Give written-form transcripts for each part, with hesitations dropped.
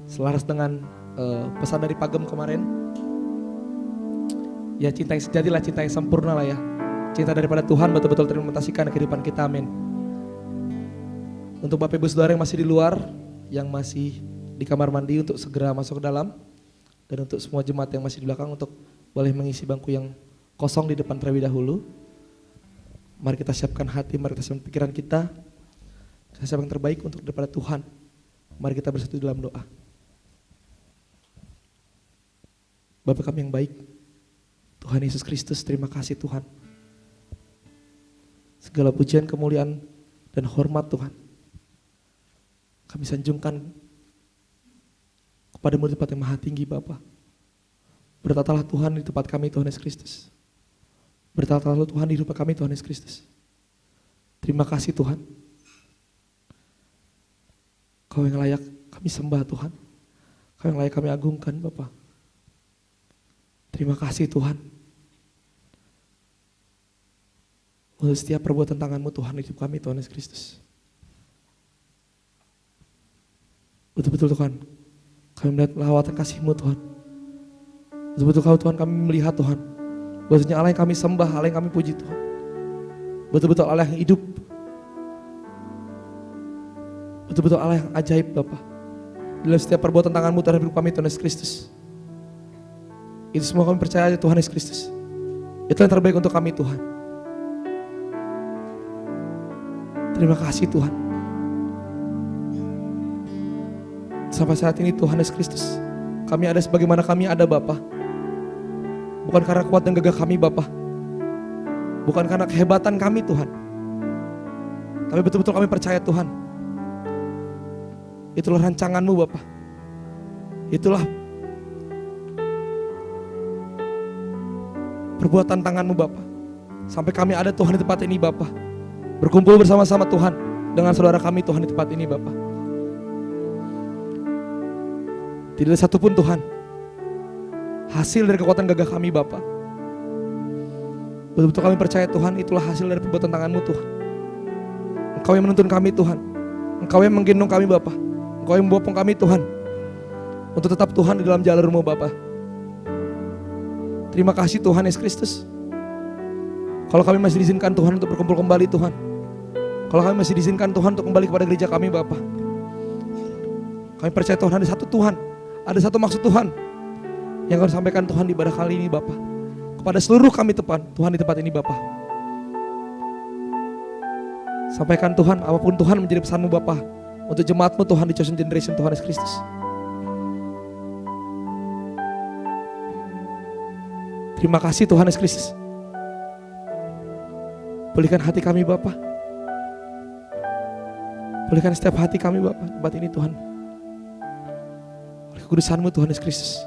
Selaras dengan pesan dari Pagem kemarin, ya cinta yang sejati lah, cinta yang sempurna lah ya. Cinta daripada Tuhan betul-betul terimplementasikan kehidupan kita, amin. Untuk Bapak Ibu Saudara yang masih di luar, yang masih di kamar mandi untuk segera masuk ke dalam. Dan untuk semua jemaat yang masih di belakang untuk boleh mengisi bangku yang kosong di depan terlebih dahulu. Mari kita siapkan hati, mari kita siapkan pikiran kita. Kita siapkan yang terbaik untuk daripada Tuhan. Mari kita bersatu dalam doa. Bapa kami yang baik, Tuhan Yesus Kristus, terima kasih Tuhan. Segala pujian, kemuliaan, dan hormat Tuhan kami sanjungkan kepadamu di tempat yang maha tinggi Bapa. Bertatalah Tuhan di tempat kami Tuhan Yesus Kristus. Bertatalah Tuhan di rumah kami Tuhan Yesus Kristus. Terima kasih Tuhan. Kau yang layak kami sembah Tuhan. Kau yang layak kami agungkan Bapa. Terima kasih Tuhan. Untuk setiap perbuatan tangan-Mu Tuhan hidup kami Tuhan Yesus Kristus. Betul-betul Tuhan, kami melihat lawatan kasih-Mu Tuhan. Betul-betul Kau Tuhan kami melihat Tuhan. Bahwasanya Allah yang kami sembah, Allah yang kami puji Tuhan. Betul-betul Allah yang hidup. Betul-betul Allah yang ajaib Bapa. Dalam setiap perbuatan tangan-Mu terhadap hidup kami Tuhan Yesus Kristus. Itu semua kami percaya Tuhan Yesus Kristus. Itu yang terbaik untuk kami Tuhan. Terima kasih Tuhan. Sampai saat ini Tuhan Yesus Kristus, kami ada sebagaimana kami ada Bapa. Bukan karena kuat dan gagah kami Bapa. Bukan karena kehebatan kami Tuhan. Tapi betul-betul kami percaya Tuhan. Itulah rancangan-Mu Bapa. Itulah perbuatan tangan-Mu Bapa. Sampai kami ada Tuhan di tempat ini Bapa. Berkumpul bersama-sama Tuhan dengan saudara kami Tuhan di tempat ini Bapa. Tidak ada satupun Tuhan hasil dari kekuatan gagah kami Bapa. Betul-betul kami percaya Tuhan itulah hasil dari perbuatan tangan-Mu Tuhan. Engkau yang menuntun kami Tuhan. Engkau yang menggendong kami Bapa. Engkau yang membopong kami Tuhan. Untuk tetap Tuhan di dalam jalur-Mu Bapa. Terima kasih Tuhan Yesus Kristus. Kalau kami masih diizinkan Tuhan untuk berkumpul kembali Tuhan. Kalau kami masih diizinkan Tuhan untuk kembali kepada gereja kami Bapa. Kami percaya Tuhan ada satu Tuhan. Ada satu maksud Tuhan yang kami sampaikan Tuhan di ibadah kali ini Bapa. Kepada seluruh kami Tuhan di tempat ini Bapa. Sampaikan Tuhan apapun Tuhan menjadi pesan-Mu Bapa. Untuk jemaat-Mu Tuhan di Chosen Generation Tuhan Yesus Kristus. Terima kasih Tuhan Yesus Kristus. Pulihkan hati kami Bapa. Pulihkan setiap hati kami Bapa tempat ini Tuhan. Oleh kekudusan-Mu Tuhan Yesus Kristus.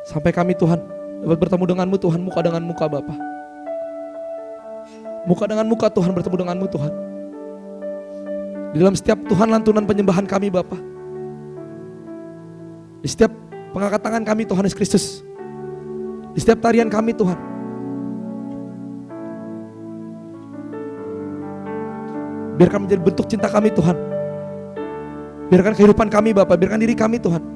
Sampai kami Tuhan dapat bertemu dengan-Mu Tuhan, muka dengan muka Bapa. Muka dengan muka Tuhan, bertemu dengan-Mu Tuhan. Di dalam setiap Tuhan lantunan penyembahan kami Bapa. Di setiap pengangkat tangan kami Tuhan Yesus Kristus. Di setiap tarian kami Tuhan. Biarkan menjadi bentuk cinta kami Tuhan. Biarkan kehidupan kami Bapa, biarkan diri kami Tuhan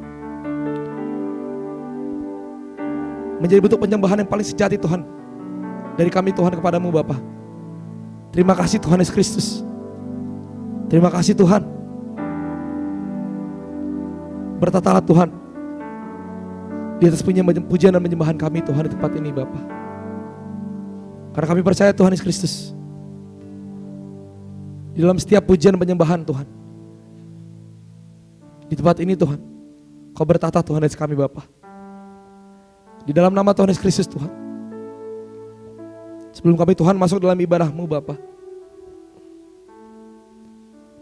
menjadi bentuk penyembahan yang paling sejati Tuhan. Dari kami Tuhan kepadamu Bapa. Terima kasih Tuhan Yesus Kristus. Terima kasih Tuhan. Bertatalah Tuhan di atas pujian dan penyembahan kami Tuhan di tempat ini Bapa. Karena kami percaya Tuhan Yesus Kristus. Di dalam setiap pujian dan penyembahan Tuhan. Di tempat ini Tuhan. Kau bertata Tuhan atas kami Bapa. Di dalam nama Tuhan Yesus Kristus Tuhan. Sebelum kami Tuhan masuk dalam ibadah-Mu Bapa.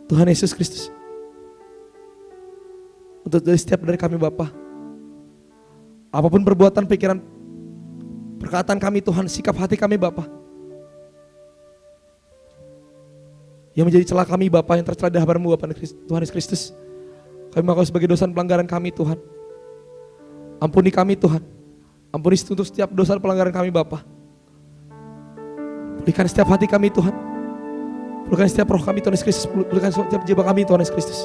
Tuhan Yesus Kristus. Untuk dari setiap dari kami Bapa. Apapun perbuatan, pikiran, perkataan kami Tuhan, sikap hati kami Bapa. Yang menjadi celah kami Bapa, yang tercela di hadapan-Mu Bapa Tuhan Yesus Kristus. Kami mengaku sebagai dosa dan pelanggaran kami Tuhan. Ampuni kami Tuhan. Ampuni untuk setiap dosa dan pelanggaran kami Bapa. Pulihkan setiap hati kami Tuhan. Pulihkan setiap roh kami Tuhan Yesus Kristus. Pulihkan setiap jiwa kami Tuhan Yesus Kristus.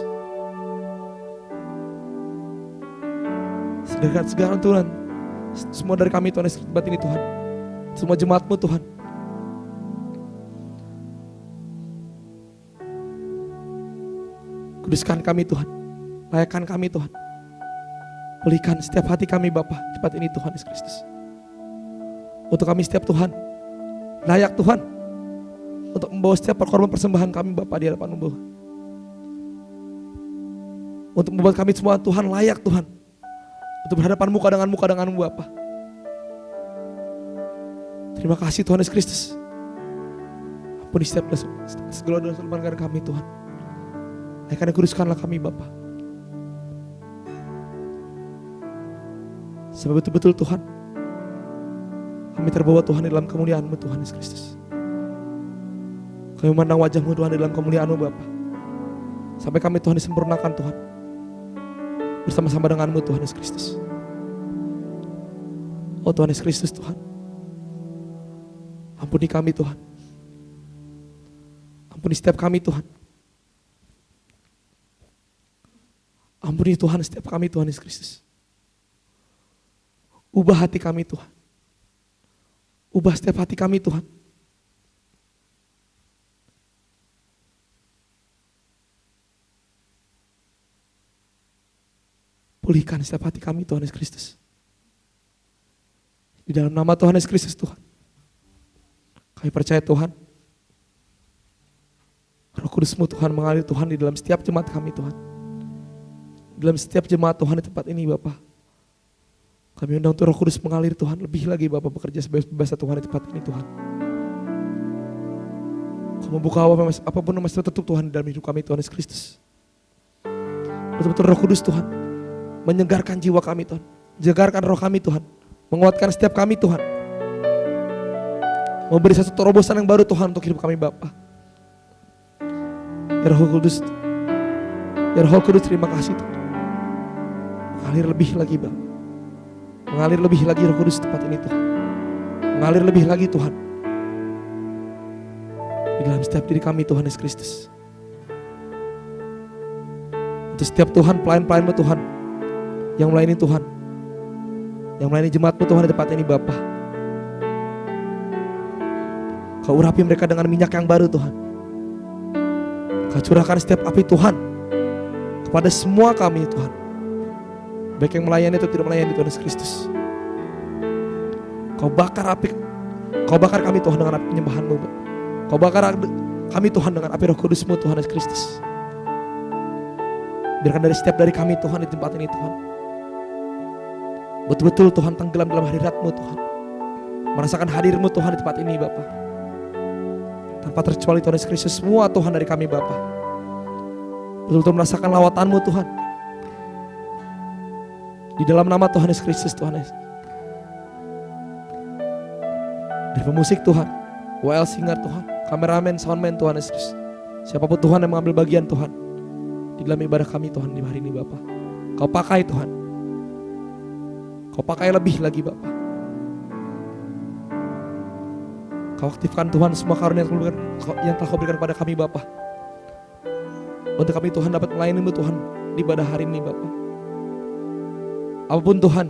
Segala Tuhan, semua dari kami Tuhan Yesus Kristus ini Tuhan. Semua jemaat-Mu Tuhan. Kuduskan kami Tuhan. Layakkan kami Tuhan. Pulihkan setiap hati kami Bapa tempat ini Tuhan Yesus Kristus. Untuk kami setiap Tuhan, layak Tuhan untuk membawa setiap korban persembahan kami Bapa di hadapan-Mu. Untuk membuat kami semua Tuhan layak Tuhan untuk berhadapan muka denganmu Bapa. Terima kasih Tuhan Yesus Kristus. Ampuni setiap segala dosa pelanggaran kami Tuhan. Akan kuduskanlah kami Bapa. Sebab betul-betul Tuhan, kami terbawa Tuhan di dalam kemuliaan-Mu Tuhan Yesus Kristus. Kami memandang wajah-Mu Tuhan di dalam kemuliaan-Mu Bapa. Sampai kami Tuhan disempurnakan Tuhan. Bersama-sama dengan-Mu Tuhan Yesus Kristus. Oh Tuhan Yesus Kristus Tuhan. Ampuni kami Tuhan. Ampuni setiap kami Tuhan. Ampuni Tuhan setiap kami Tuhan Yesus Kristus. Ubah hati kami Tuhan. Ubah setiap hati kami Tuhan. Pulihkan setiap hati kami Tuhan Yesus Kristus. Di dalam nama Tuhan Yesus Kristus Tuhan. Kami percaya Tuhan. Roh Kudus-Mu Tuhan mengalir Tuhan di dalam setiap jemaat kami Tuhan. Di dalam setiap jemaat Tuhan di tempat ini Bapa. Kami undang untuk Roh Kudus mengalir Tuhan. Lebih lagi Bapa bekerja sebebas Tuhan di tempat ini Tuhan. Kau membuka apapun yang masih tertutup Tuhan di dalam hidup kami Tuhan Yesus Kristus. Betul-betul Roh Kudus Tuhan menyegarkan jiwa kami Tuhan. Menyegarkan roh kami Tuhan. Menguatkan setiap kami Tuhan. Memberi satu terobosan yang baru Tuhan untuk hidup kami Bapa. Ya Roh Kudus. Ya Roh Kudus terima kasih Tuhan. Mengalir lebih lagi Bapa. Mengalir lebih lagi Roh Kudus tempat ini Tuhan. Mengalir lebih lagi Tuhan. Di dalam setiap diri kami Tuhan Yesus Kristus. Untuk setiap Tuhan pelayan-pelayan-Mu Tuhan. Yang melayani Tuhan. Yang melayani jemaat-Mu Tuhan di tempat ini Bapa. Kau urapi mereka dengan minyak yang baru Tuhan. Kau curahkan setiap api Tuhan kepada semua kami Tuhan. Baik yang melayani atau tidak melayani Tuhan Yesus Kristus. Kau bakar kami Tuhan dengan api penyembahan-Mu. Kau bakar kami Tuhan dengan api Roh Kudus-Mu Tuhan Yesus Kristus. Biarkan dari kami Tuhan di tempat ini Tuhan. Betul-betul Tuhan tenggelam dalam hadirat-Mu Tuhan. Merasakan hadir-Mu Tuhan di tempat ini Bapa. Tanpa terkecuali Tuhan Yesus Kristus, semua Tuhan dari kami Bapa. Betul-betul merasakan lawatan-Mu Tuhan. Di dalam nama Tuhan Yesus Kristus Tuhan Yesus. Dari pemusik Tuhan, WL singer Tuhan, kameramen, soundman Tuhan Yesus. Siapapun Tuhan yang mengambil bagian Tuhan di dalam ibadah kami Tuhan di hari ini Bapa. Kau pakai Tuhan. Kau pakai lebih lagi Bapa. Kau aktifkan Tuhan semua karunia yang telah Kau berikan kepada kami Bapa. Untuk kami Tuhan dapat melayani-Mu Tuhan di ibadah hari ini Bapa. Apapun Tuhan,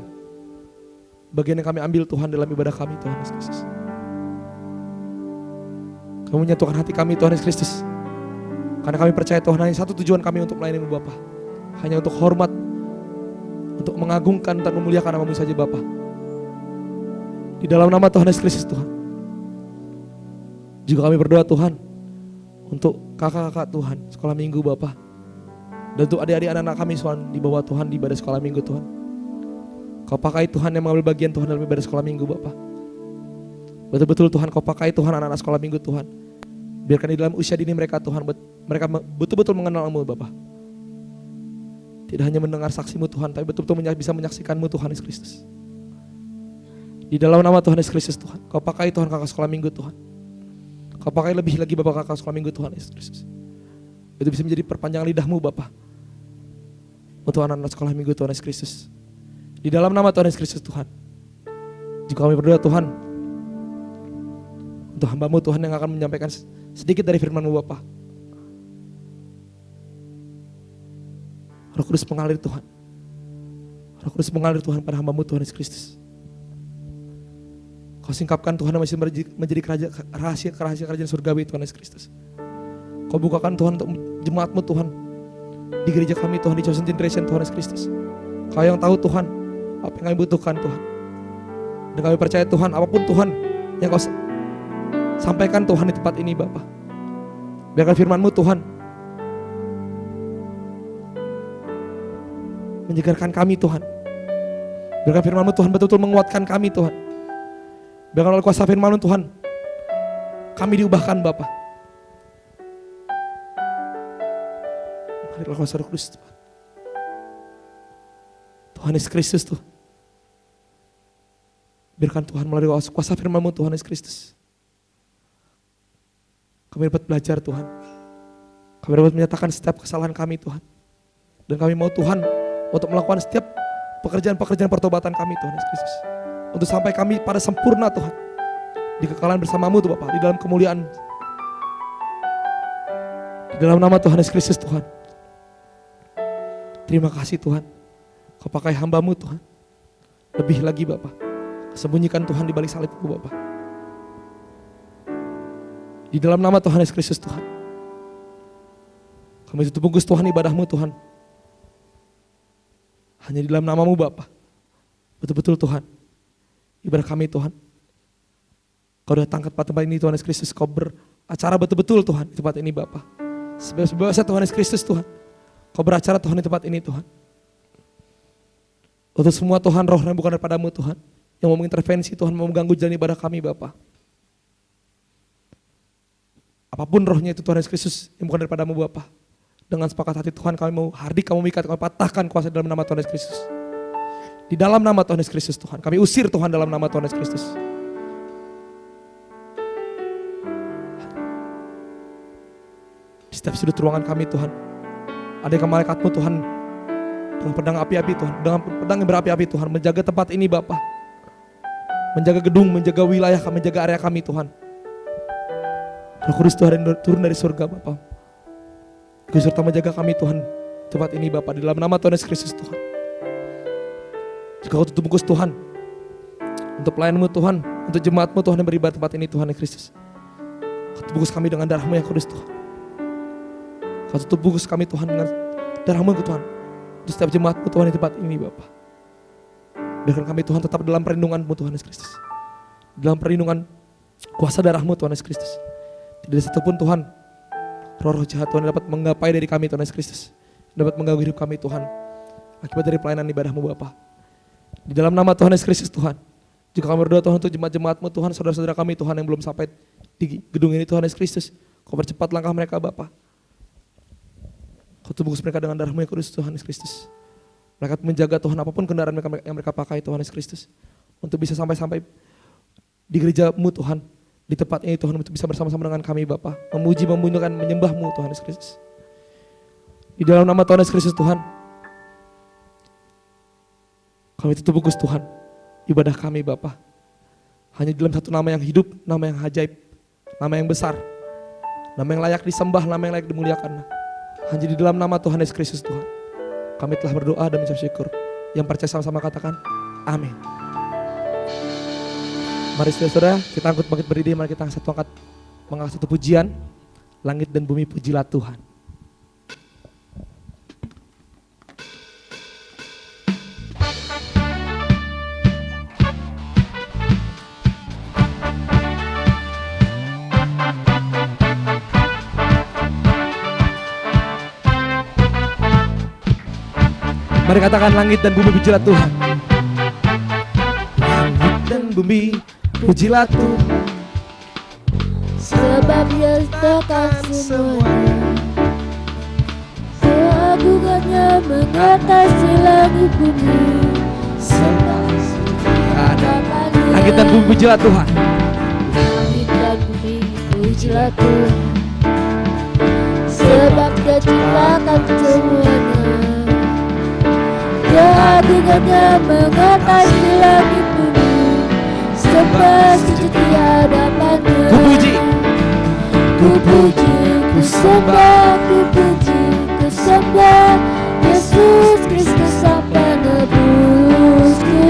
bagian yang kami ambil Tuhan dalam ibadah kami Tuhan Yesus Kristus. Kami menyatukan hati kami Tuhan Yesus Kristus. Karena kami percaya Tuhan hanya satu tujuan kami untuk melayani-Mu Bapa. Hanya untuk hormat, untuk mengagungkan dan memuliakan nama-Mu saja Bapa. Di dalam nama Tuhan Yesus Kristus Tuhan. Juga kami berdoa Tuhan untuk kakak-kakak Tuhan sekolah minggu Bapa. Dan untuk adik-adik anak-anak kami Tuhan di bawah Tuhan di ibadah sekolah minggu Tuhan. Kau pakai Tuhan yang mengambil bagian Tuhan dalam ibadah sekolah minggu Bapa. Betul-betul Tuhan Kau pakai Tuhan anak-anak sekolah minggu Tuhan. Biarkan di dalam usia dini mereka Tuhan, mereka betul-betul mengenal-Mu Bapa. Tidak hanya mendengar saksi-Mu Tuhan, tapi betul-betul bisa menyaksikan-Mu Tuhan Yesus Kristus. Di dalam nama Tuhan Yesus Kristus Tuhan, Kau pakai Tuhan kakak sekolah minggu Tuhan. Kau pakai lebih lagi Bapak kakak sekolah minggu Tuhan Yesus Kristus. Itu bisa menjadi perpanjangan lidah-Mu Bapa. Untuk anak-anak sekolah minggu Tuhan Yesus Kristus. Di dalam nama Tuhan Yesus Kristus Tuhan. Jika kami berdoa Tuhan, Untuk hamba-Mu Tuhan yang akan menyampaikan sedikit dari firman-Mu Bapa. Roh Kudus mengalir Tuhan. Roh Kudus mengalir Tuhan pada hamba-Mu Tuhan Yesus Kristus. Kau singkapkan Tuhan yang masih menjadi rahasia kerajaan surgawi Tuhan Yesus Kristus. Kau bukakan Tuhan untuk jemaat-Mu Tuhan. Di gereja kami Tuhan, di Chosen Generation Tuhan Yesus Kristus. Kau yang tahu Tuhan apa yang kami butuhkan Tuhan. Dan kami percaya Tuhan, apapun Tuhan yang Kau sampaikan Tuhan di tempat ini Bapa. Biarkan firman-Mu Tuhan menyegarkan kami Tuhan. Biarkan firman-Mu Tuhan betul-betul menguatkan kami Tuhan. Biarkan oleh kuasa firman-Mu Tuhan kami diubahkan Bapa. Marilah kuasa Roh Kudus Tuhan. Tuhan Yesus Kristus Tuhan. Biarkan Tuhan melalui kuasa firman-Mu Tuhan Yesus Kristus. Kami dapat belajar Tuhan. Kami dapat menyatakan setiap kesalahan kami Tuhan. Dan kami mau Tuhan untuk melakukan setiap pekerjaan-pekerjaan pertobatan kami Tuhan Yesus Kristus. Untuk sampai kami pada sempurna Tuhan. Di kekalahan bersama-Mu Tuhan Bapa, di dalam kemuliaan. Di dalam nama Tuhan Yesus Kristus Tuhan. Terima kasih Tuhan. Kau pakai hamba-Mu Tuhan. Lebih lagi Bapa. Sembunyikan Tuhan di balik salib-Mu Bapa. Di dalam nama Tuhan Yesus Kristus Tuhan. Kami tutup bungkus Tuhan ibadah-Mu Tuhan. Hanya di dalam nama-Mu Bapa. Betul-betul Tuhan. Ibadah kami Tuhan. Kau datang ke tempat ini Tuhan Yesus Kristus. Kau beracara betul-betul Tuhan di tempat ini Bapa. Sebebas-bebasnya Tuhan Yesus Kristus Tuhan. Kau beracara Tuhan di tempat ini Tuhan. Untuk semua Tuhan roh yang bukan daripada-Mu Tuhan. Yang mau mengintervensi Tuhan, mau mengganggu jalan ibadah kami Bapa. Apapun rohnya itu Tuhan Yesus Kristus yang bukan daripada-Mu Bapa. Dengan sepakat hati Tuhan kami mau hardik, kami mengikat, kami patahkan kuasa dalam nama Tuhan Yesus Kristus. Di dalam nama Tuhan Yesus Kristus Tuhan. Kami usir Tuhan dalam nama Tuhan Yesus Kristus. Di setiap sudut ruangan kami Tuhan. Ada malaikat-Mu Tuhan. Dengan pedang api-api Tuhan. Dengan pedang yang berapi-api Tuhan. Menjaga tempat ini Bapa. Menjaga gedung, menjaga wilayah kami, menjaga area kami Tuhan. Roh Kudus Tuhan turun dari surga Bapa. Kau serta menjaga kami Tuhan. Tempat ini Bapa. Di dalam nama Tuhan Yesus Kristus Tuhan. Jika Kau tutup bungkus Tuhan. Untuk pelayan-Mu Tuhan. Untuk jemaat-Mu Tuhan yang beribadah tempat ini Tuhan Yesus Kristus. Kau tutup bungkus kami dengan darah-Mu yang kudus Tuhan. Kau tutup bungkus kami Tuhan dengan darah-Mu Tuhan. Untuk setiap jemaat-Mu Tuhan di tempat ini Bapa. Biarkan kami Tuhan tetap dalam perlindungan-Mu Tuhan Yesus Kristus. Dalam perlindungan kuasa darah-Mu Tuhan Yesus Kristus. Tidak ada satupun Tuhan roh-roh jahat Tuhan dapat menggapai dari kami Tuhan Yesus Kristus. Dapat mengganggu hidup kami Tuhan. Akibat dari pelayanan ibadah-Mu Bapa. Di dalam nama Tuhan Yesus Kristus Tuhan. Juga kami berdoa Tuhan untuk jemaat-jemaat-Mu Tuhan. Saudara-saudara kami Tuhan yang belum sampai di gedung ini Tuhan Yesus Kristus. Kau percepat langkah mereka Bapa. Kau tebus mereka dengan darah-Mu yang kudus Tuhan Yesus Kristus. Mereka menjaga Tuhan apapun kendaraan mereka yang mereka pakai Tuhan Yesus Kristus. Untuk bisa sampai di gereja-Mu Tuhan. Di tempat ini Tuhan untuk bisa bersama-sama dengan kami Bapa. Memuji, memuliakan, menyembah-Mu Tuhan Yesus Kristus. Di dalam nama Tuhan Yesus Kristus Tuhan. Kami tutup bungkus Tuhan. Ibadah kami Bapa. Hanya dalam satu nama yang hidup, nama yang ajaib, nama yang besar. Nama yang layak disembah, nama yang layak dimuliakan. Hanya di dalam nama Tuhan Yesus Kristus Tuhan. Kami telah berdoa dan mengucap syukur. Yang percaya sama-sama katakan, amin. Mari saudara, kita angkat bangkit berdiri, mari kita angkat satu pujian. Langit dan bumi pujilah Tuhan. Mari katakan langit dan bumi pujilah Tuhan. Langit dan bumi pujilah Tuhan. Sebab Dia ciptakan semuanya. Keagungannya mengatasi langit bumi. Langit dan bumi pujilah Tuhan. Langit dan bumi pujilah Tuhan. Sebab Dia ciptakan semuanya. Keagungannya mengatasi langit bumi. Sembah sujud di hadapan-Nya. sembah, ku puji, ku sembah Yesus Kristus Sang Penebusku.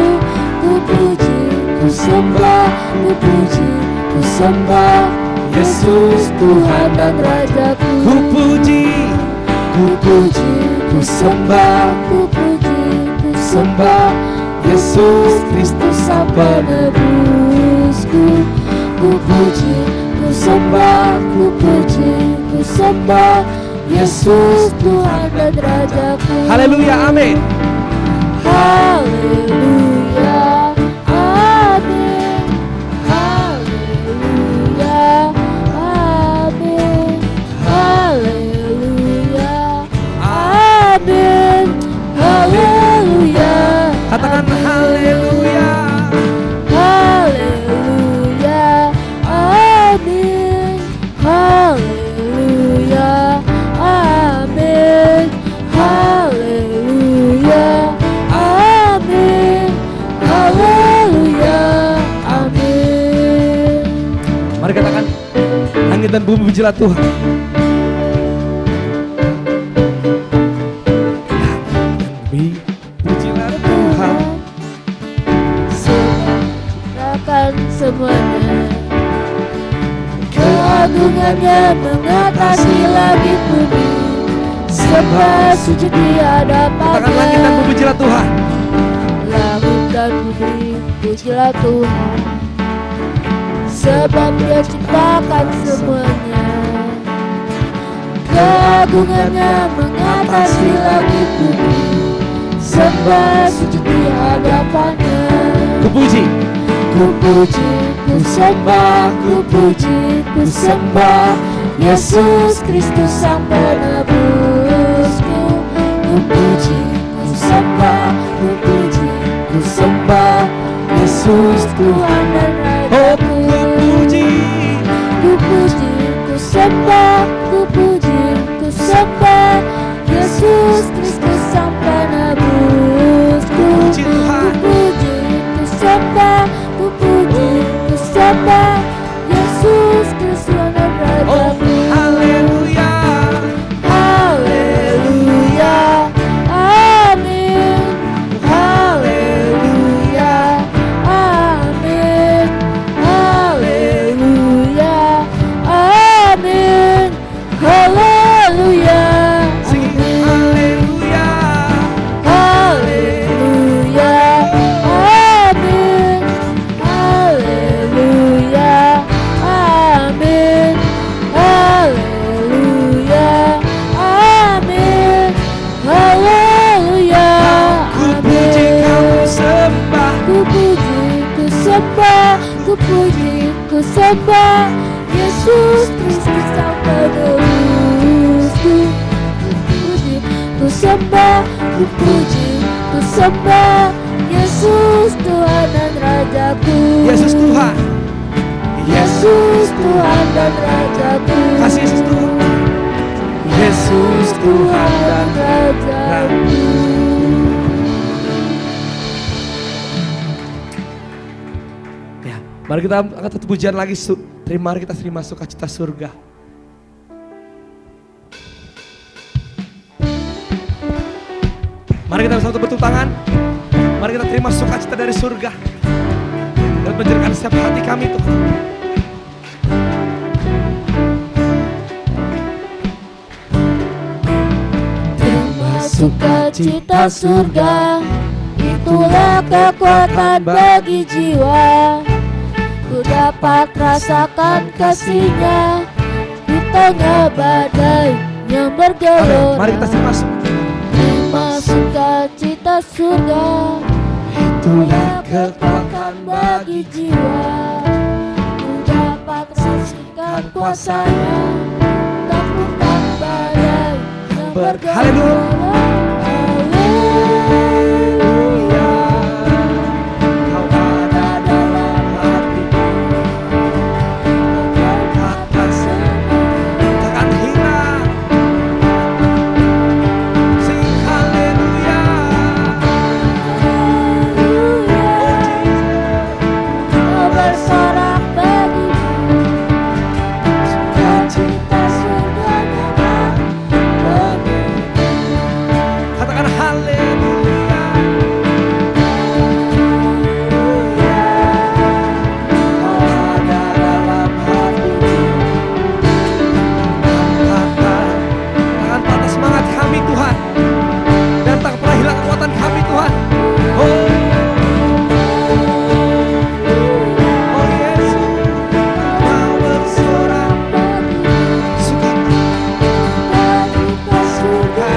Ku puji, ku sembah, ku puji, ku sembah Yesus Tuhan dan Rajaku. Ku puji, Ku puji, ku sembah, ku puji, ku sembah Yesus Kristus Sang Penebusku. Ku puji, ku sembah, ku puji, ku sembah Yesus Tuhan dan Rajaku. haleluya, amin. Haleluya, amin. Haleluya, amin. Haleluya, amin. Haleluya, Katakan haleluya. haleluya, amin. Haleluya, amin. Haleluya, amin. Haleluya, amin. Mari katakan, langit dan bumi pujilah Tuhan. Pujilah Tuhan. Ciptakan semuanya, keagungannya mengatasi langit bumi. Sembah sujud di Katakan langit dan hadapannya. bumi pujilah Tuhan. Langit dan bumi pujilah Tuhan, sebab Dia ciptakan semuanya. Keagungannya mengatasi langit bumi. Sembah sujud di hadapannya. Ku puji, Ku puji, ku sembah, ku puji, ku sembah Yesus Kristus Sang Penebusku. Ku puji, ku sembah, ku puji, ku sembah Yesus Tuhan dan oh Rajaku. ku puji. Ku puji, ku sembah, ku puji, ku sembah Yesus Kristus Sang Penebusku. Puji Tuhan. Ku puji, ku sembah, ku puji, ku sembah Yesus Kristus dan Oh Rajaku. haleluya. Haleluya, amin. Haleluya, amin. Haleluya, amin. Haleluya, Sing haleluya. haleluya, amin. Haleluya, amin. Haleluya, amin. Haleluya, Ku puji, kau sembah. ku puji, ku sembah, ku puji, ku sembah Yesus Kristus Sang Penebusku. Ku puji, ku sembah, ku puji, ku sembah Yesus Tuhan dan Rajaku. Yesus Tuhan. Yesus Tuhan dan Rajaku. Kasih Yesus Tuhan. Yesus Tuhan dan Rajaku. ya, mari kita angkat satu pujian lagi. Mari kita terima sukacita surga. Mari kita bersatu bertepuk tangan. Mari kita terima sukacita dari surga dan menjadikan setiap hati kami Tuhan. Terima sukacita surga, itulah kekuatan bagi jiwa. Ku dapat rasakan kasih-Nya di tengah badai yang Amin. bergelora. Mari kita terima sukacita. Terima sukacita surga, itulah kekuatan bagi jiwa. Ku dapat rasakan kuasa-Nya taklukkan badai yang bergelora. Haleluya. Haleluya. Kau ada dalam hatiku. Kata takkan hilang. Sing haleluya. Kau bersorak bagiku, sukacita surga Haleluya. Kau ada dalam hatiku. Tangan patah semangat kami Tuhan, dan tak pernah hilang kekuatan kami Tuhan. Oh Yesus, mau bersorak sukacita surga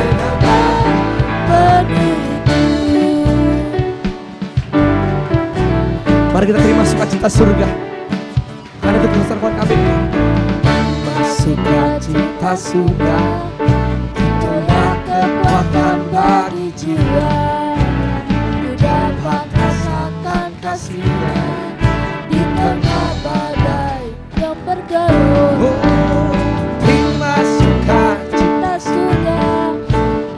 penuh. Mari kita terima sukacita surga, karena itu keseruan kami. Sukacita surga, itulah kekuatan bagi jiwa. Ku dapat rasakan kasih-Nya di tengah badai yang bergelut. Terima sukacita surga,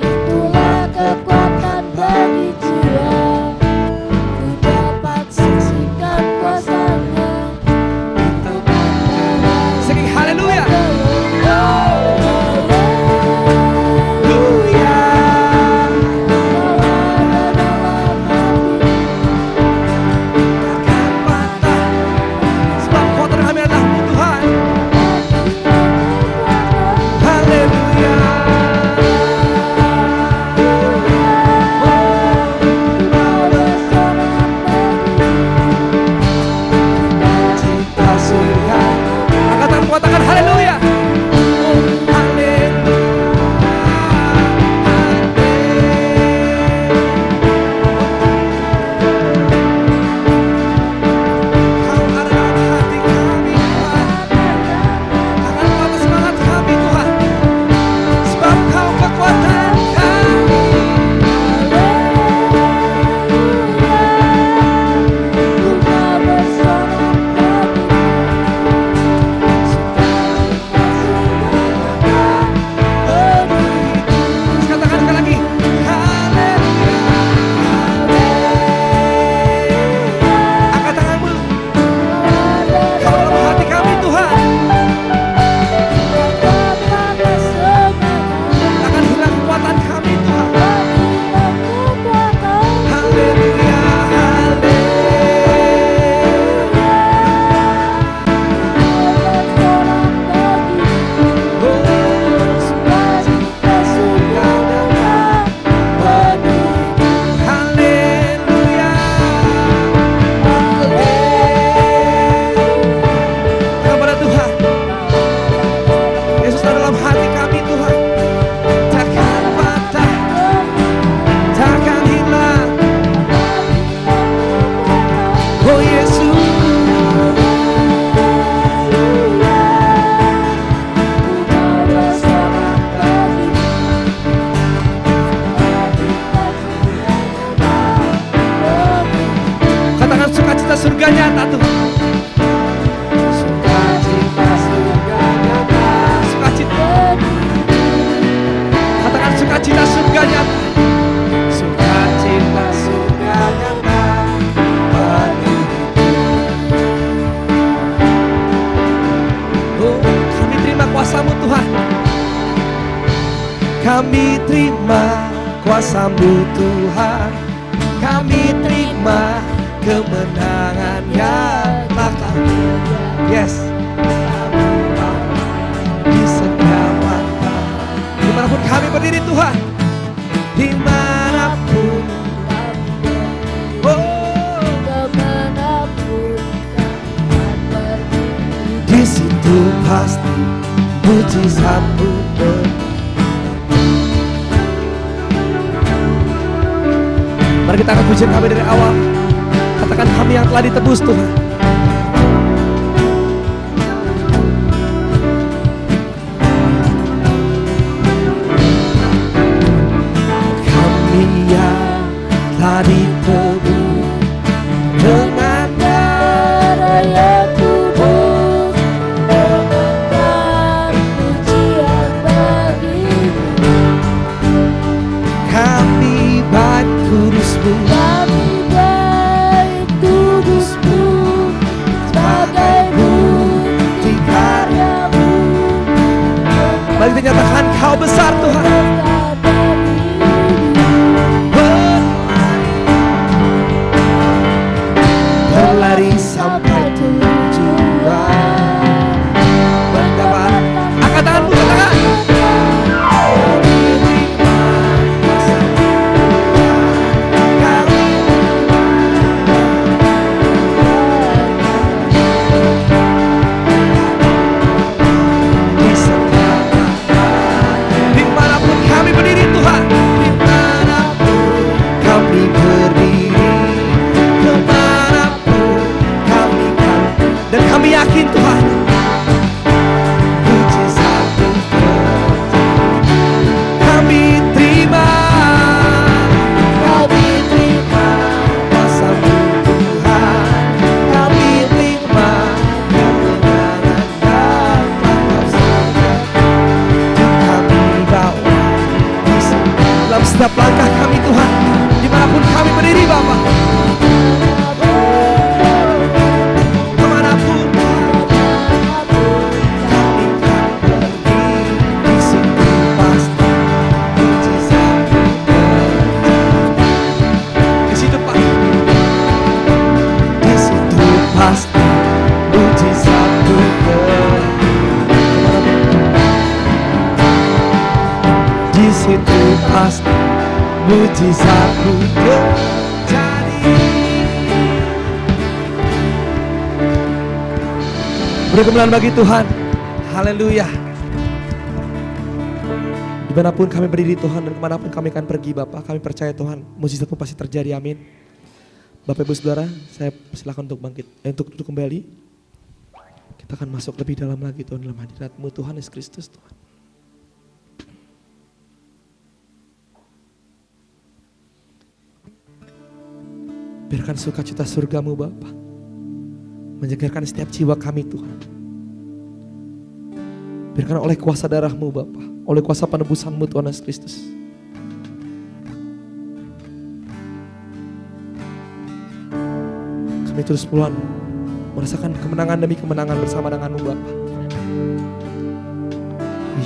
itulah kekuatan bagi jiwa. Ku dapat saksikan kuasa-Nya di tengah badai. Sing haleluya. Surga nyata Tuhan. Sukacita surga nyata. Sukacita. Katakan sukacita surga nyata. Sukacita surga nyata bagi. Oh, kami terima kuasa-Mu Tuhan. Kami terima kuasa-Mu Tuhan. Kami terima kemenangan yang takkan. Yes. Di setiap waktu, dimanapun kami berdiri Tuhan, dimanapun, oh, dimanapun kami berdiri, di situ pasti mujizat-Mu. Mari kita akan pujian kami dari awal. Katakan kami yang telah ditebus Tuhan. Kami yang telah ditebus dengan darah yang kudus, dengan pujian bagi-Mu. Kami baik kudus-Mu. Mari kita nyatakan Kau besar Tuhan. Sudahkah kami Tuhan, dimanapun kami berdiri Bapa, kemanapun kami kan pergi, di situ pasti mujizat terjadi. Di situ pasti mujizat terjadi. Di situ pasti mujizatmu terjadi. Beri kemuliaan bagi Tuhan. Haleluya. Dimanapun kami berdiri Tuhan dan kemanapun kami akan pergi Bapak, kami percaya Tuhan mujizatmu pasti terjadi, amin. Bapak Ibu Saudara, saya silakan untuk bangkit, untuk duduk kembali. Kita akan masuk lebih dalam lagi Tuhan dalam hadirat-Mu Tuhan Yesus Kristus Tuhan. Biarkan sukacita surga-Mu Bapa menjagarkan setiap jiwa kami Tuhan. Biarkan oleh kuasa darah-Mu Bapa, oleh kuasa penebusan-Mu Tuhan Yesus Kristus, kami terus puluhan merasakan kemenangan demi kemenangan bersama dengan-Mu Bapa.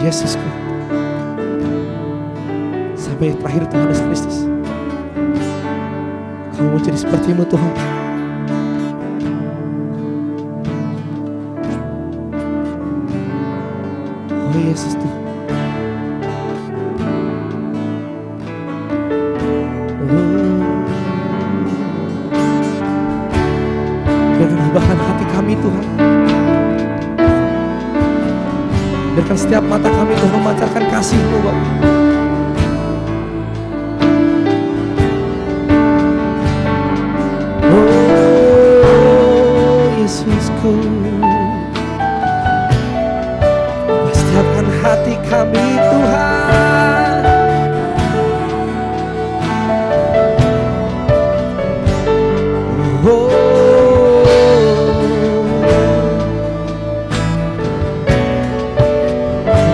Yesusku, sampai terakhir Tuhan Yesus Kristus, kami mau jadi seperti-Mu Tuhan. Oh Yesus Tuhan. Biarkan hibahkan hati kami Tuhan. Biarkan setiap mata kami Tuhan memancarkan kasih-Mu Bapa. Yesusku, pastikan hati kami Tuhan. Oh,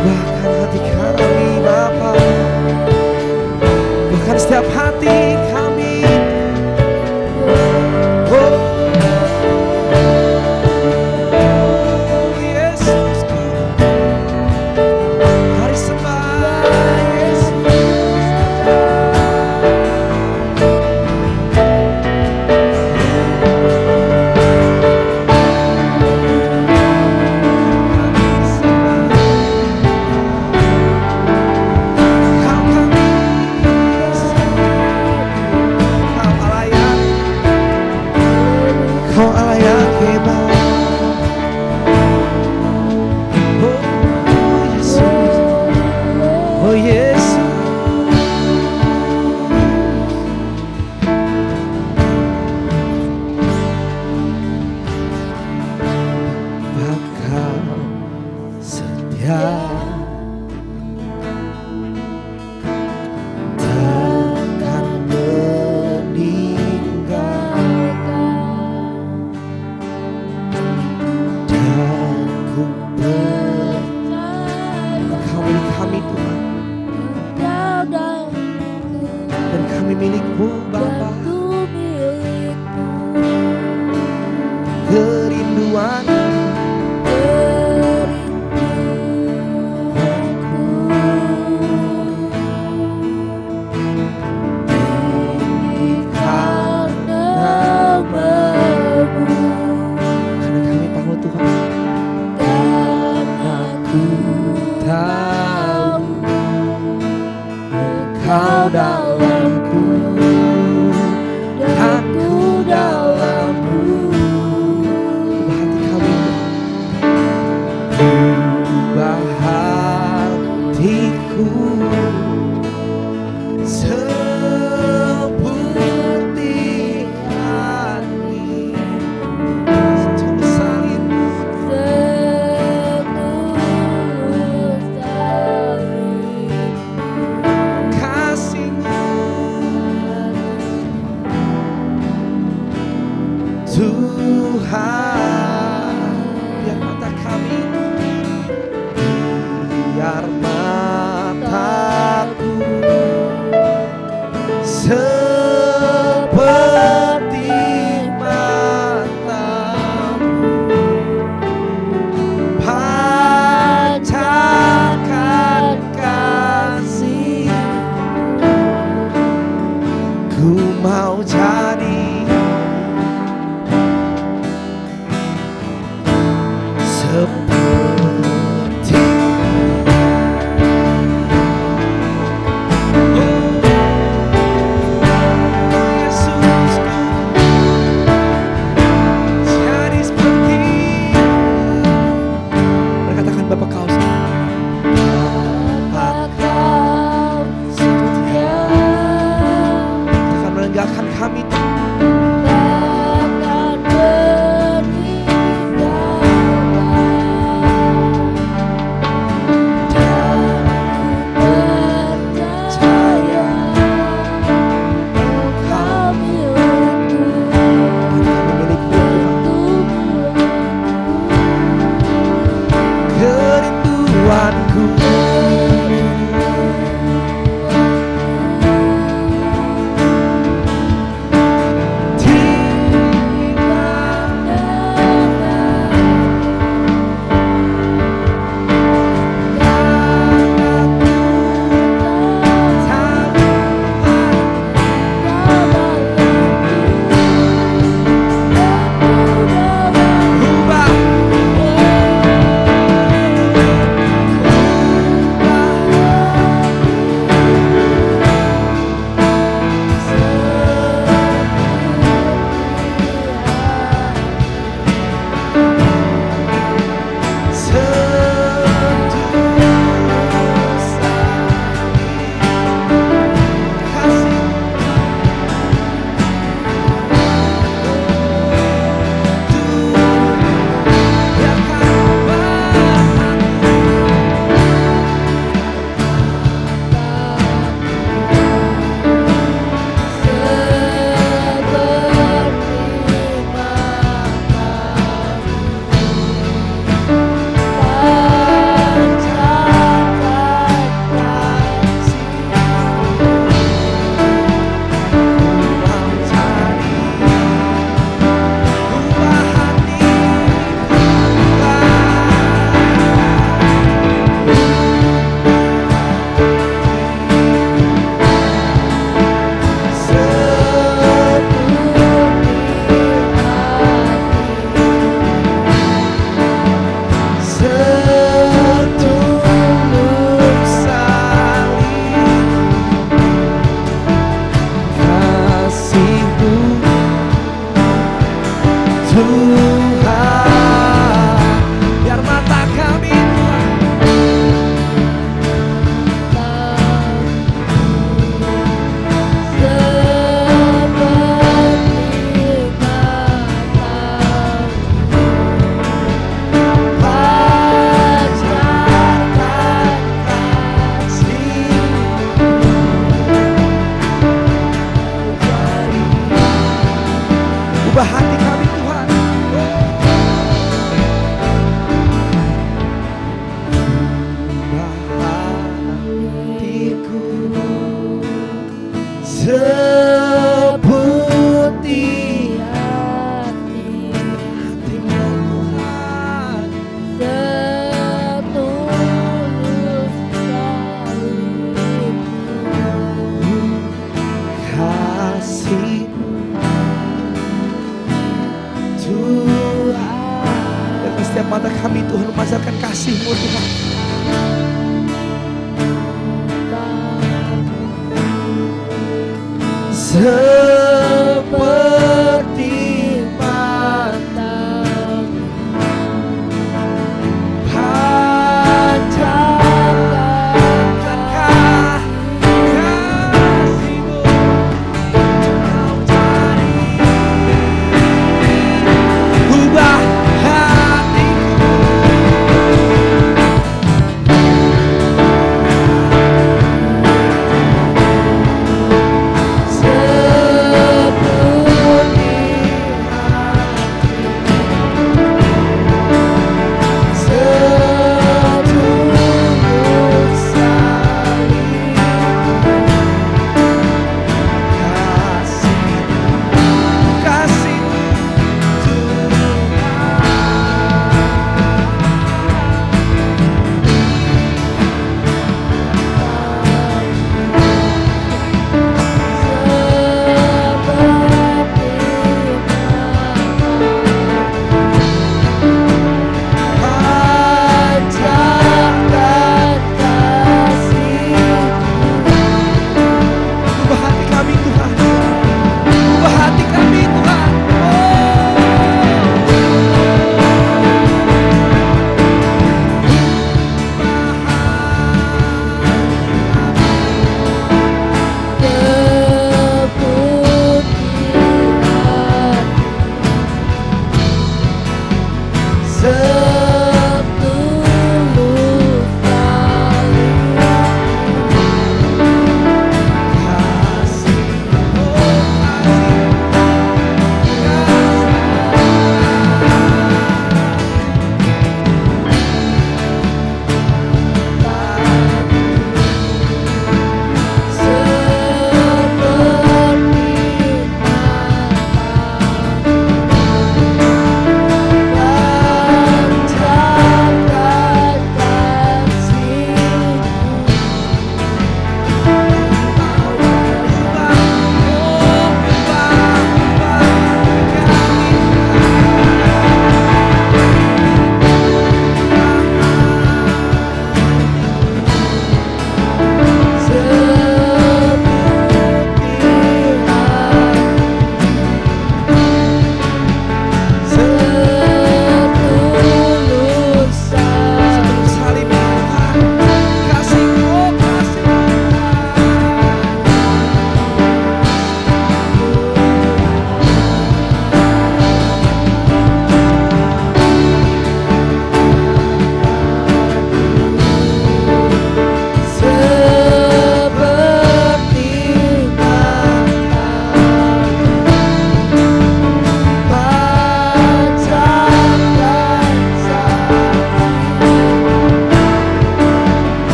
bahkan hati kami Bapa, bahkan setiap hati kami. seperti matamu pancarkan kasih. Ku mau jadi seperti Yesusku, jadi seperti berkatakan Bapa Kau setia akan menegakkan kami. takkan meninggalkan, dan percaya Engkau milikku, Kerinduanku ubah hati kami Tuhan. Ubah hatiku seperti hatimu Tuhan. setulus salibmu, Kasih Tuhan, dan setiap mata kami Tuhan memancarkan kasih-Mu Tuhan. Seperti matamu pancarkan kasih-Mu. Kau jadi ubah hatiku seperti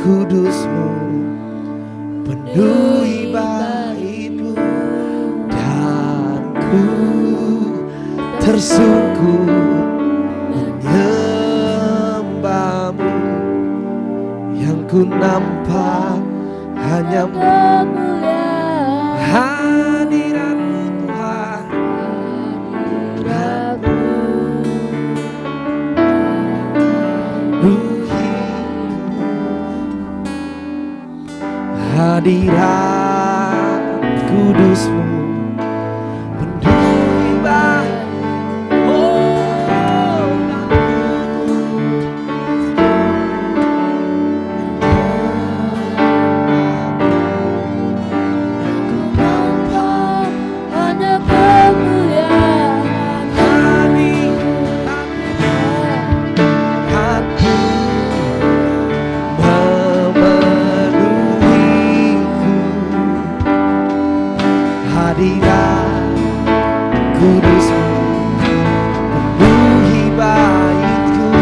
kudus-Mu penuhi bait-Mu, dan ku tersungkur menyembah-Mu. Yang ku nampak hanya kemuliaan hadirat-Mu Tuhan, hadirat kudus-Mu penuhi bait. hanya kemuliaan Hadirat-Mu memenuhiku, hadirat kudus-Mu penuhi bait-Ku,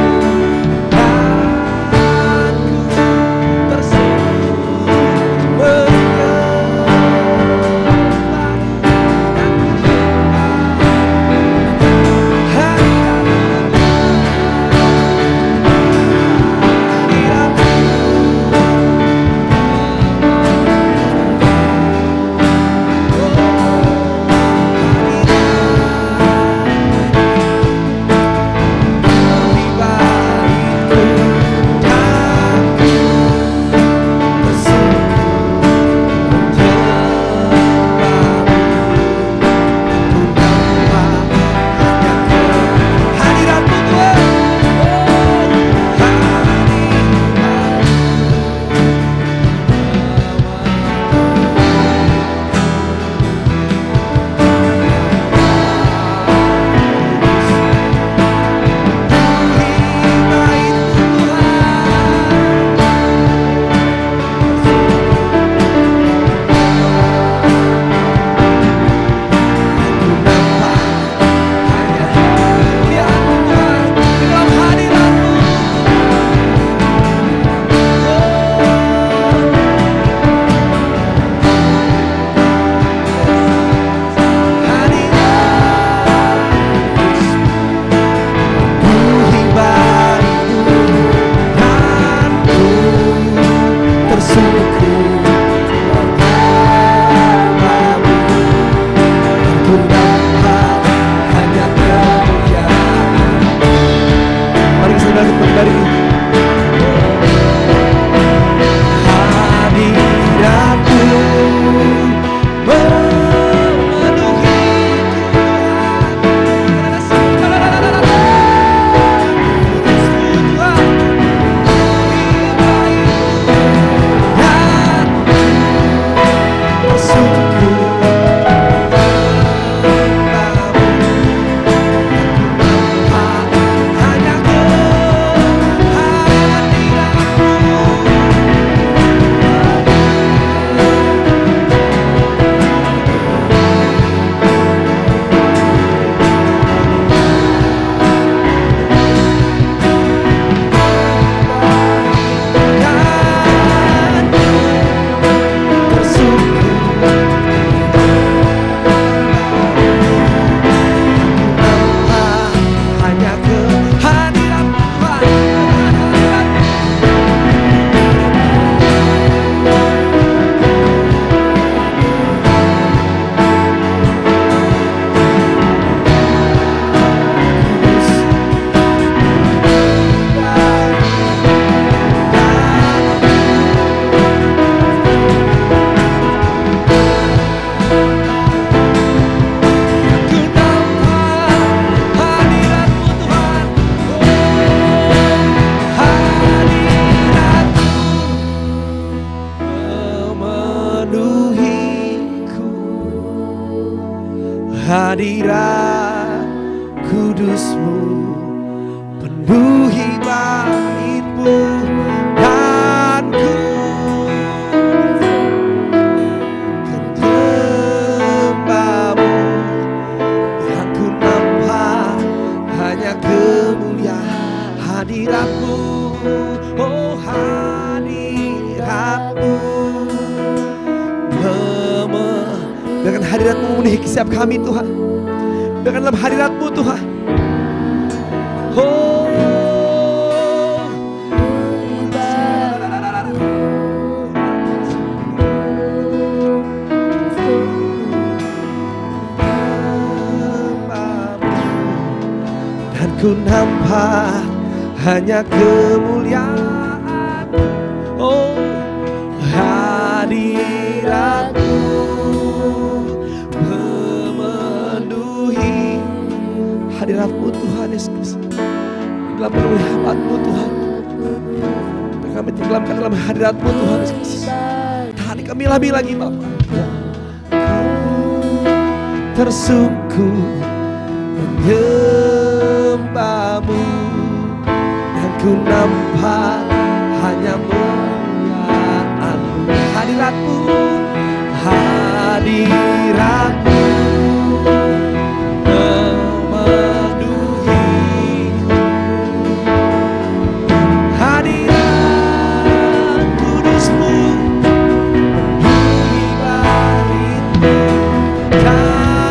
dan ku tersungkur hadirat kudus-Mu penuhi bait-Mu, dan ku menyembah-Mu. Yang ku nampak hanya kemuliaan hadirat-Mu, oh hadirat hadirat-Mu memenuhi setiap kami Tuhan. Biarkan dalam hadirat-Mu Tuhan. Oh, dan ku nampak hanya kemuliaan. Oh, hadirat-Mu memenuhi hadirat-Mu Tuhan Yesus. Dalam penuhi hamba-Mu Tuhan. Kami tenggelamkan dalam hadirat-Mu Tuhan Yesus. Hari kami lebih lagi Bapa. Tersungkur menyembah-Mu, dan ku nampak hanya kemuliaan-Mu. Hadirat-Mu, hadirat-Mu memenuhi. Hadirat kudus-Mu memenuhi bait-Mu, dan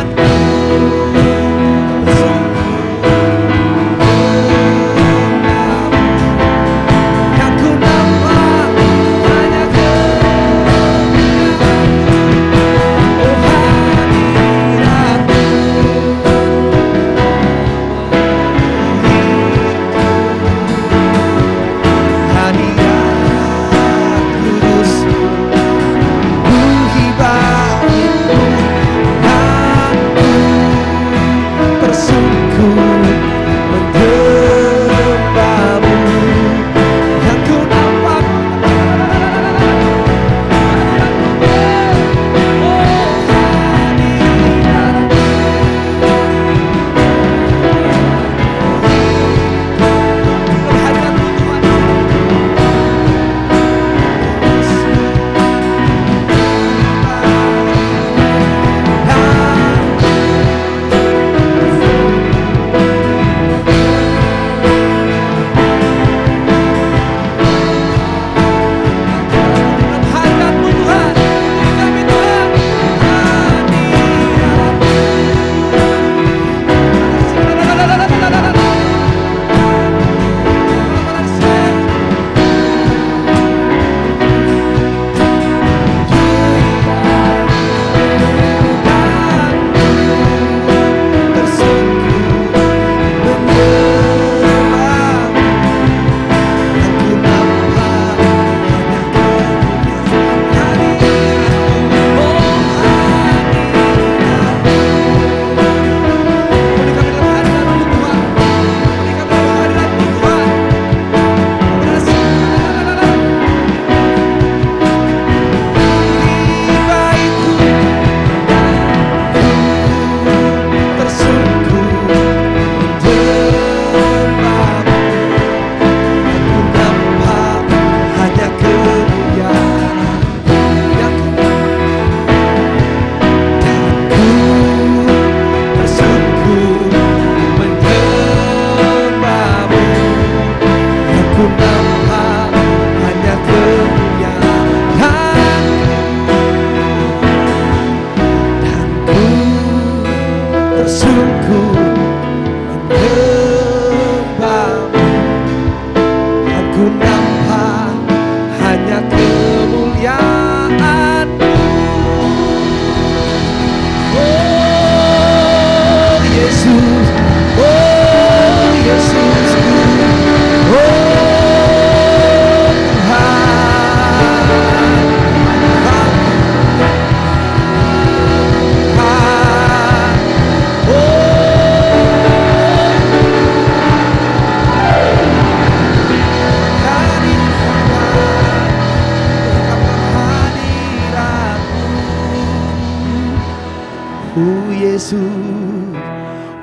Yesus,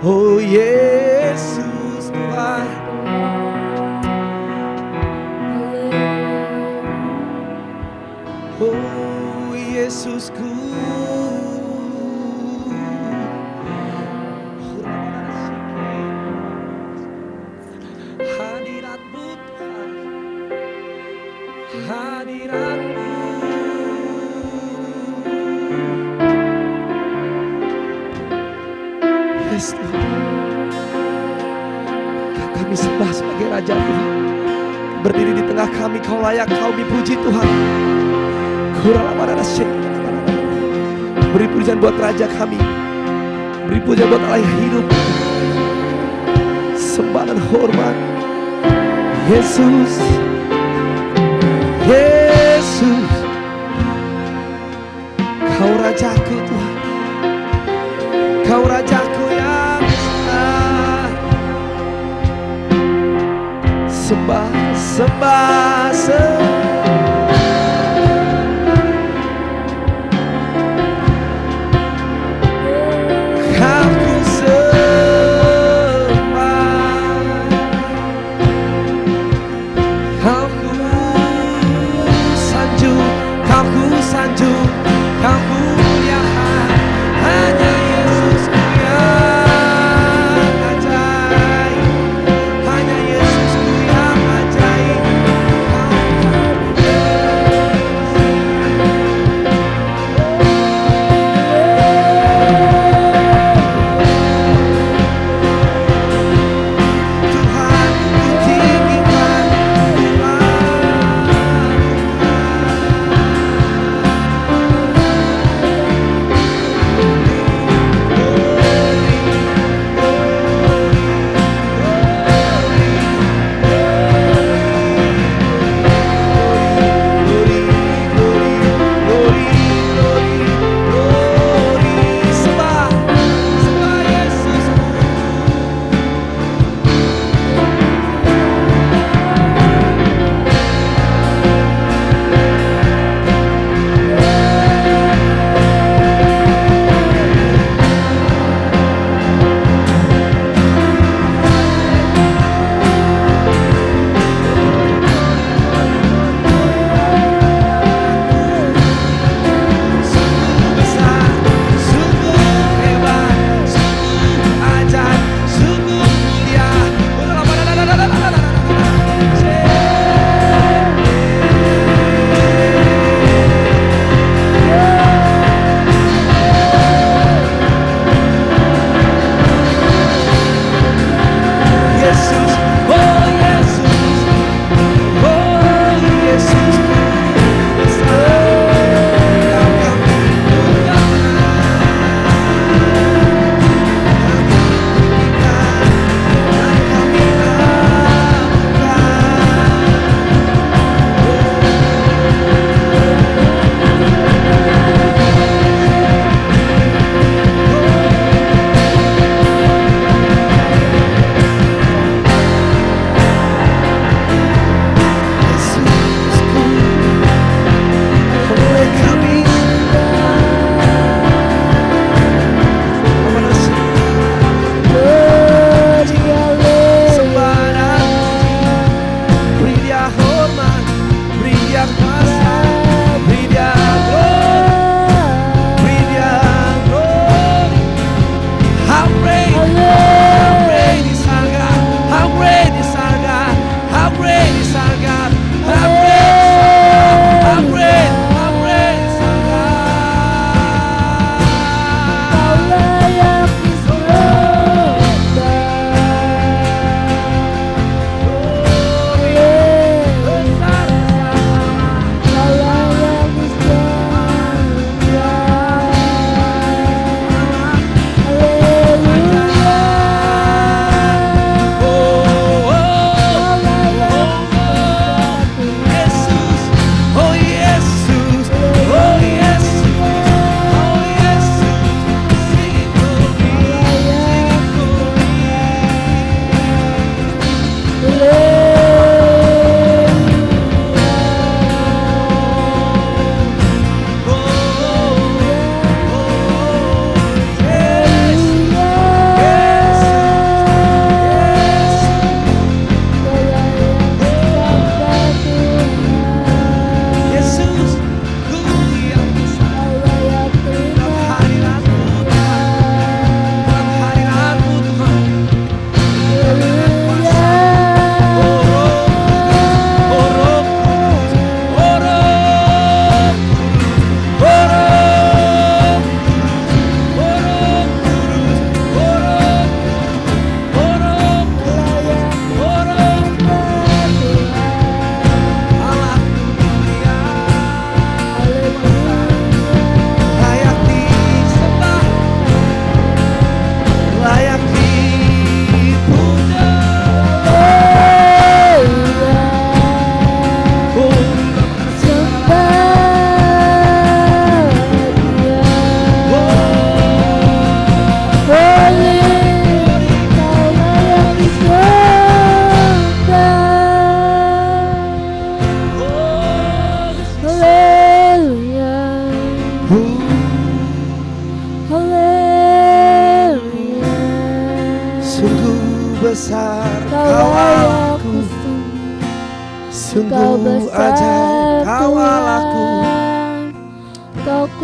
oh Yesus Tuhan. Oh Yesusku, hadirat-Mu Tuhan, hadirat-Mu. Yes Tuhan, kami sembah sebagai Raja Tuhan. Berdiri di tengah kami, Kau layak, Kau dipuji Tuhan. Beri pujian buat Raja kami, beri pujian buat Allah yang hidup. Sembah dan hormat Yesus, Yesus, Kau Rajaku Tuhan, Kau Rajaku yang besar. Sembah, sembah, sembah. Aku sembah, aku sanjung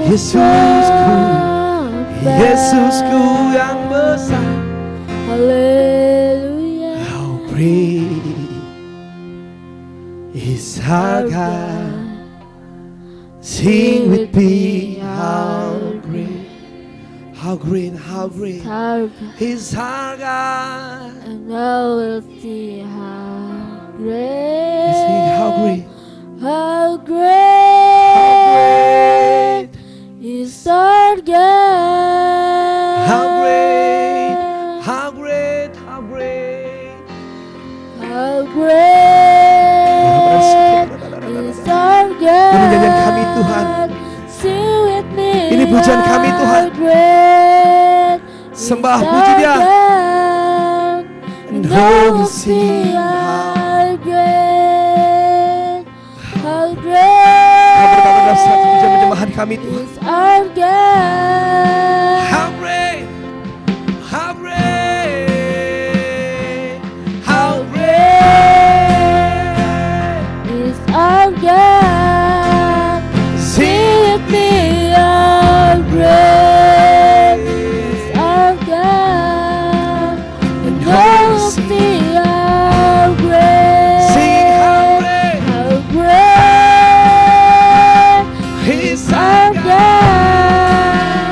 Yesusku, Yesusku yang besar. Haleluya. How great is our God. Sing with me, how great, how great, how great Our God. is our God. And I will see how great, Sing how great, how how great great, is our God. how great, how great, how great. How great is our God. Ini nyanyian kami, Tuhan. Sing with me. Ini pujian kami, Tuhan. How great Sembah, is puji our Dia. God. And And oh, I we will sing see how how great, how Kami berkata dalam satu pujian great penyembahan kami, Tuhan. is our God. How great, how great, how great Is our God. Sing with me, how great is our God. And I will see how great, Sing how great how great is is our our God. God.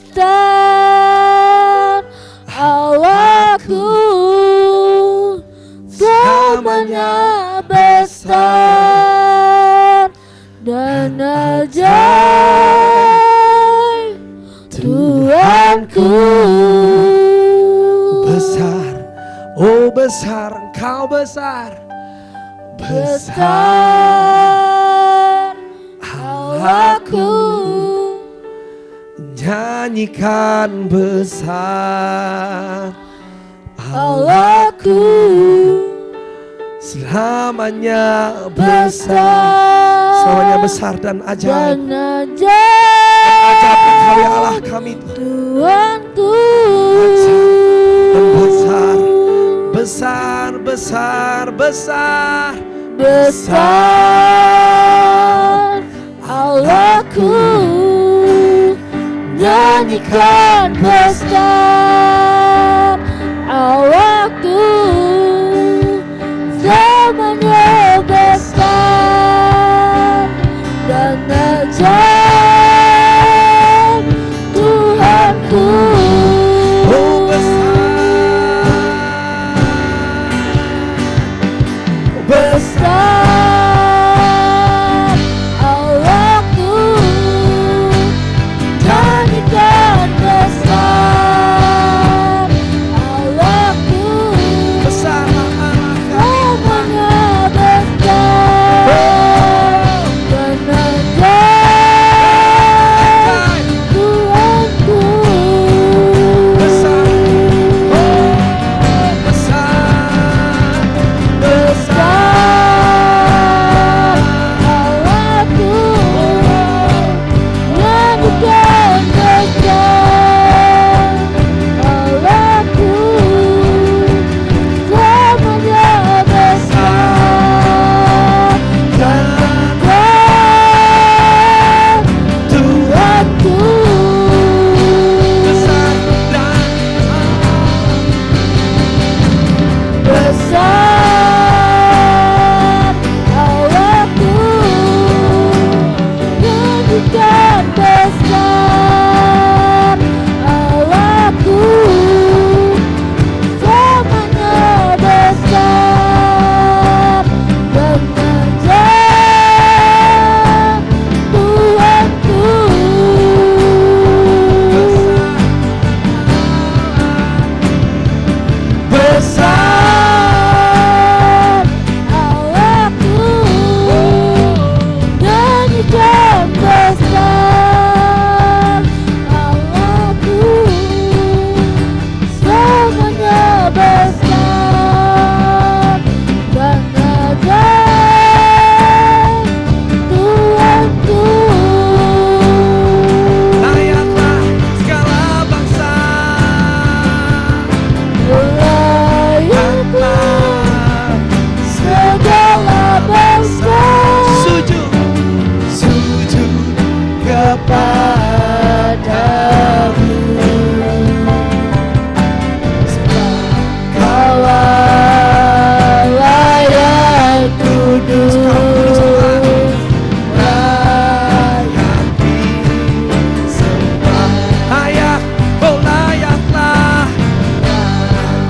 besar, Allahku selamanya besar dan ajaib Tuhanku. Besar, oh besar, Engkau besar. Besar Allahku, nyanyikan besar Allahku selamanya besar, selamanya besar dan ajaib. dan ajaib Ajaib Engkau ya Allah kami, Tuhanku. dan besar, besar, besar, besar, Besar Allahku, nyanyikan besar Allahku, selamanya besar dan ajaib Tuhanku. oh besar, Besar Allahku, nyanyikan besar Allahku, besar Allah kami. selamanya besar dan ajaib Tuhanku. Besar, oh besar, Besar Allahku, nyanyikan besar Allahku, selamanya besar dan ajaib Tuhanku. besar dan Besar Allahku, nyanyikan besar Allahku, selamanya besar dan ajaib Tuhanku. besar, Allahku, nyanyikan besar Allahku, selamanya besar dan ajaib Tuhanku. layaklah segala bangsa, Layaklah segala bangsa sujud, sujud kepadamu, Kaulah layak kudus, layak disembah, layak, oh layaklah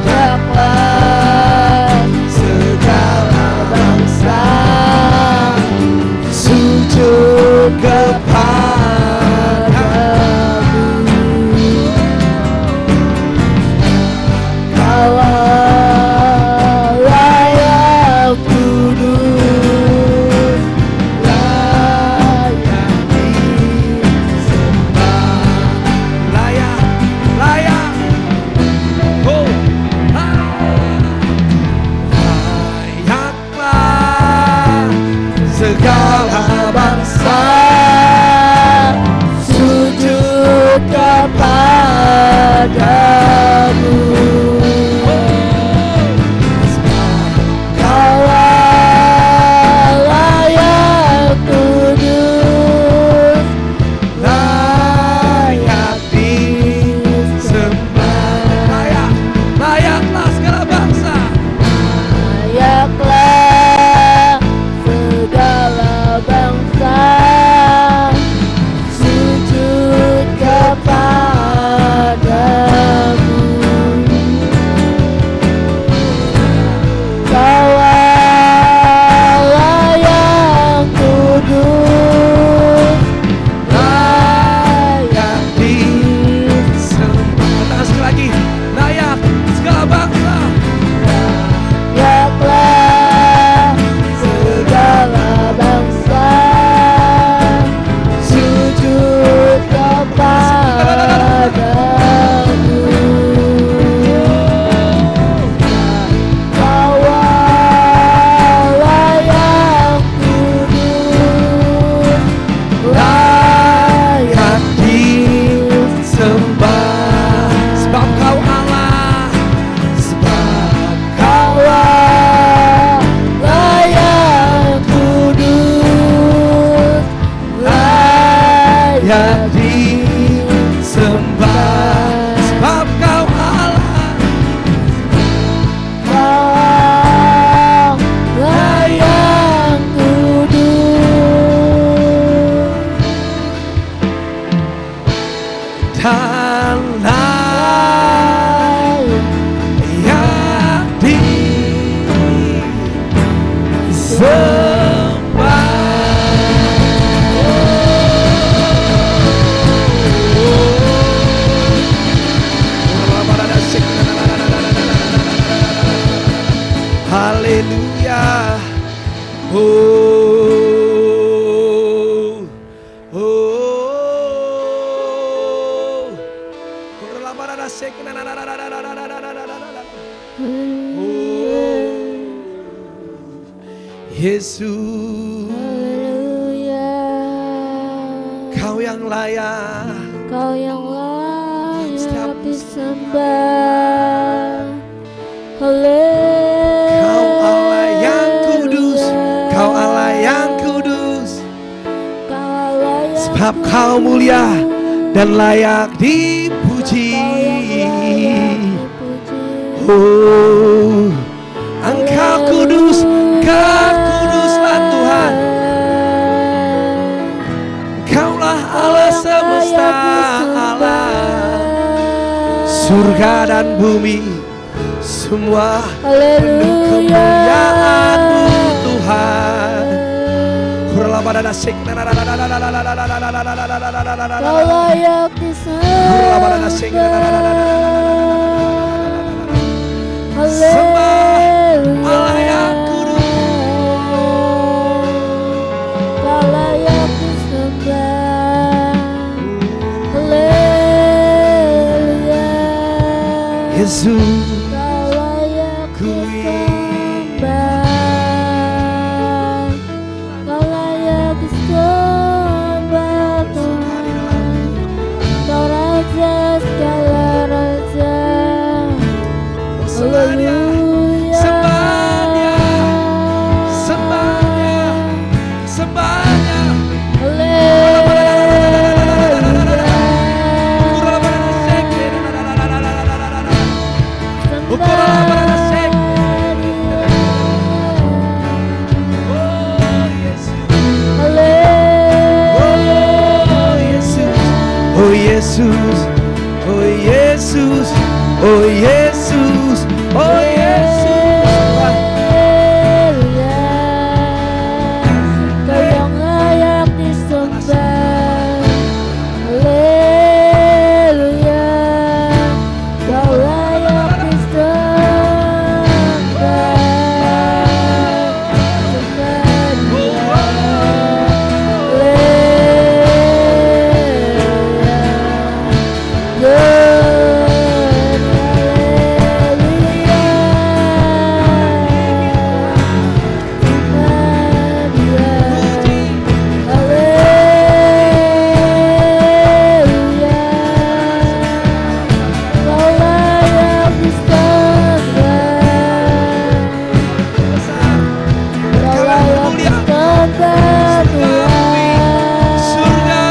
layaklah segala bangsa sujud kepadamu. Kaulah layak kudus, layak disembah, layak, layak, oh layaklah segala bangsa sujud kepadamu. Kaulah layak kudus, layak disembah, layak, layaklah segala bangsa layaklah segala bangsa sujud kepadamu. dan layak disembah. Haleluya. Yesus, Haleluya. Kau yang layak, Kau yang layak disembah. Haleluya. Kau Allah yang kudus, Kau Allah yang kudus. Kau Allah yang Sebab Kau mulia dan layak dipuji. Oh, Engkau kudus, Kau kuduslah Tuhan. Kaulah Allah semesta alam, surga dan bumi, semua penuh kemuliaan-Mu Tuhan. Kau layak disembah. Sembah Allah yang kudus. Kau layak disembah. Haleluya. Yesus, Kau layak disembah. Kau layak disembah Tuhan. Kau Raja segala raja. sembahnya, sembahnya, sembahnya, sembahnya. Oh Yesus, oh Yesus, oh Yesus, oh Yesus. Kau yang layak disembah. Haleluya. Kau layak disembah. Surga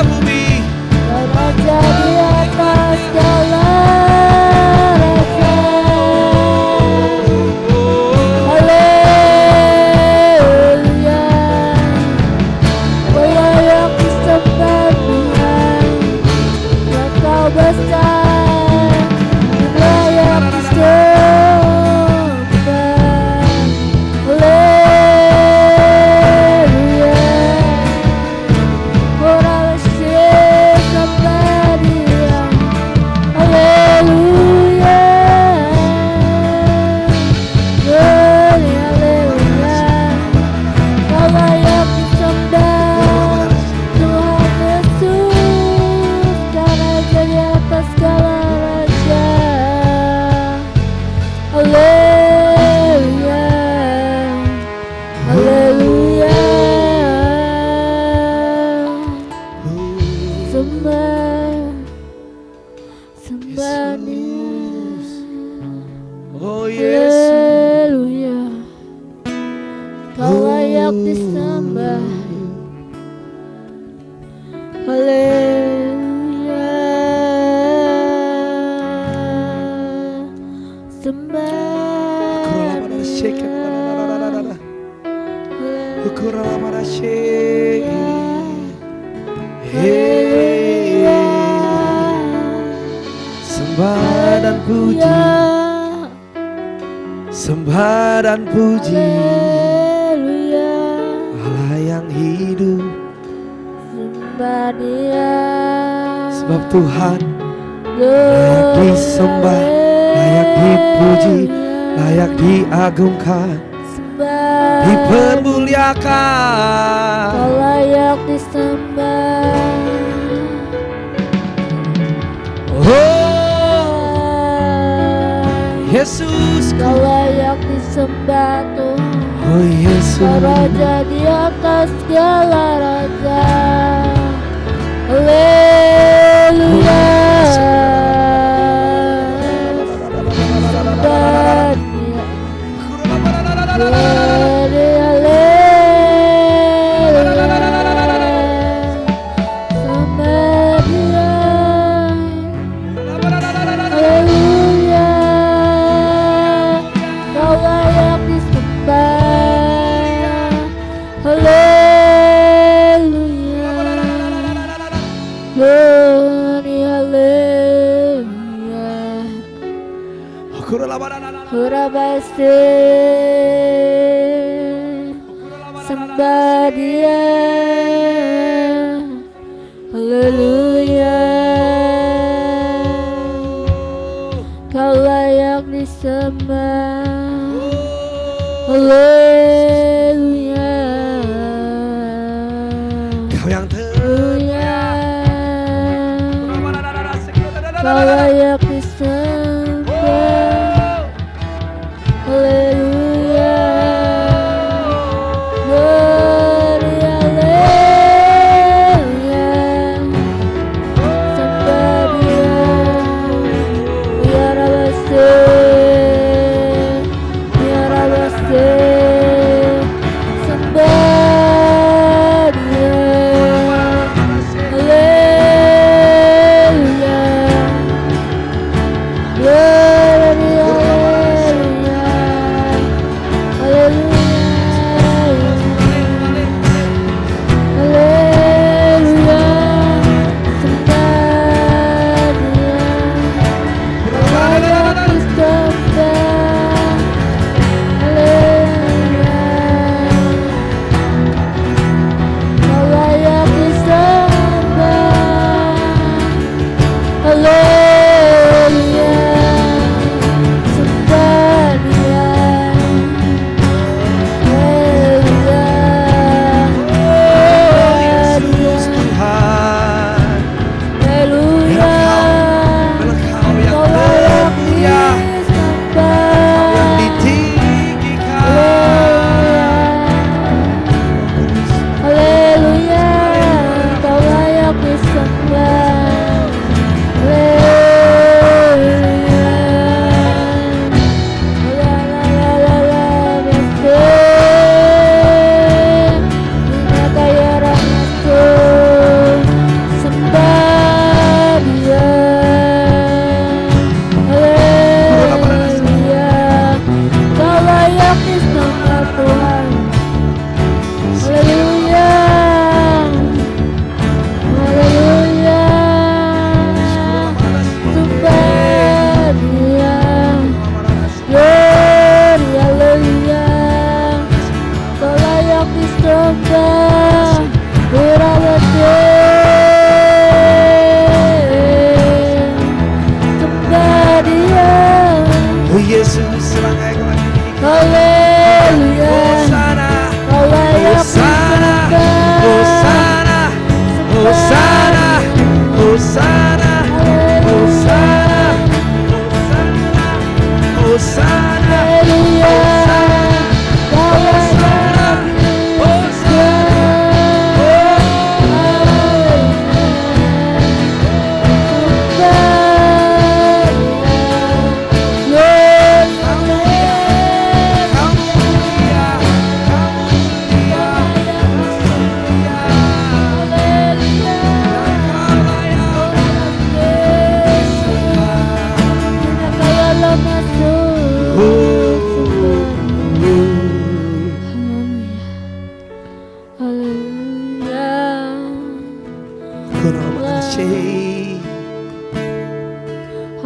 bumi, Sembah dan puji, sembah dan puji, Haleluya. Allah yang hidup. Sembah Dia. Sebab Tuhan Layak layak disembah, layak dipuji, layak diagungkan, Sembah. dipermuliakan. Kau layak disembah. Yesus, Kau layak disembah Tuhan. oh Yesus, Kau Raja di atas segala raja. Haleluya. Sembah Dia. Glory, haleluya. Sembah Dia. Haleluya. Kau layak disembah. Haleluya. Glory, haleluya. Kurabase. Sembah Dia. Haleluya. Kau layak disembah. Haleluya. Kau yang Haleluya. Kau layak disembah. Haleluya. Glory, haleluya. Sembah Dia. Biarabase. Biarabase. Sembah Dia. Haleluya. Glory, haleluya. Haleluya. Haleluya. Sembah Dia. Layak disembah. Haleluya. Kau layak disembah. Haleluya. Sembah Dia. Haleluya. Yesus Tuhan, Haleluya. Engkau yang Kau layak termulia, disembah. ditinggikan. Haleluya. Kau layak disembah. Haleluya.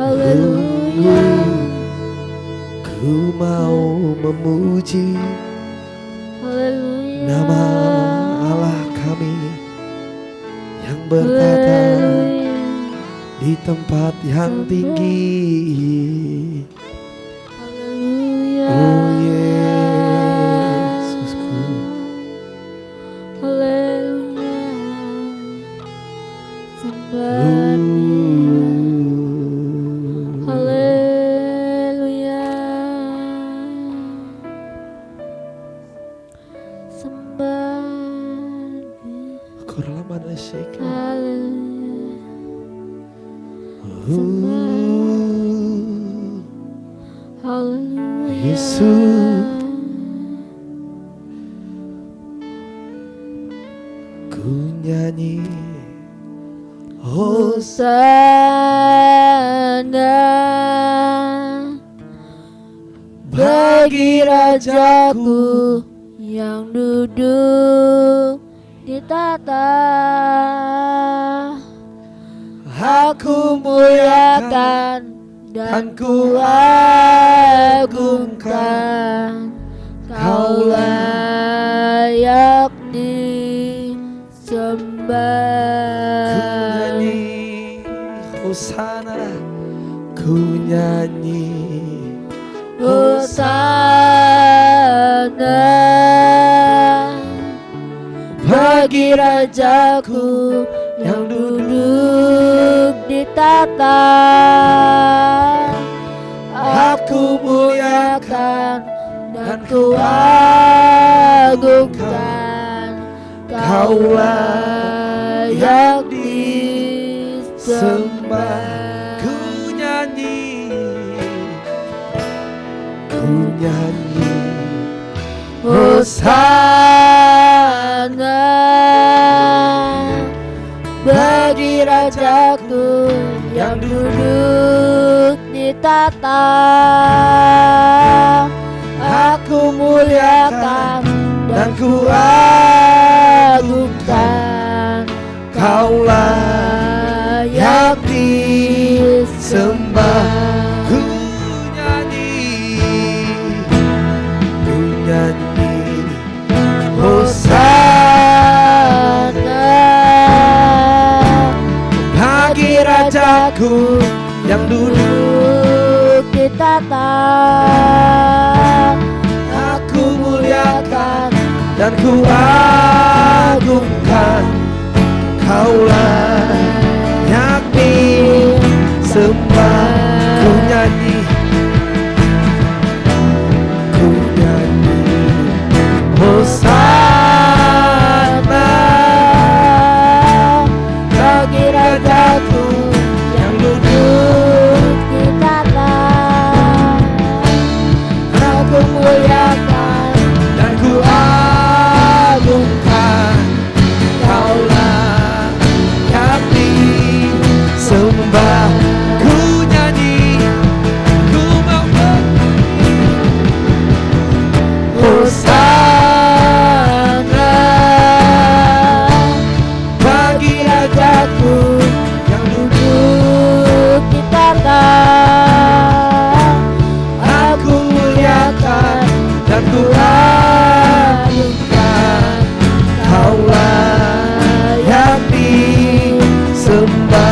Haleluya. Ku mau memuji Haleluya. nama Allah kami yang bertata Haleluya. di tempat yang tinggi. Haleluya. Oh Yesusku, Haleluya. Sembah Dia. Haleluya. Sembah Dia. Korlamana shake. Haleluya. Haleluya. Yesus, ku nyanyi Hosana bagi Rajaku yang duduk di tata. Aku muliakan dan ku agungkan, Kau layak disembah. ku nyanyi Hosana, ku nyanyi Hosana bagi Rajaku yang duduk di tata. Aku muliakan dan ku agungkan, Kau layak disembah. Ku nyanyi, ku nyanyi Hosana bagi Rajaku yang duduk di tata. Aku muliakan dan ku agungkan, Kau layak disembah. Ku nyanyi, ku nyanyi Hosana bagi Rajaku yang duduk. duduk di tata. Aku muliakan Dan ku agungkan, Kau layak disembah. Ku nyanyi, ku nyanyi Hosana bagi Rajaku yang duduk di tata. Aku muliakan dan ku agungkan, Kau layak disembah. Ku nyanyi, ku mau Hosana bagi Rajaku yang duduk di tata. Aku muliakan dan ku agungkan, Kau layak disembah.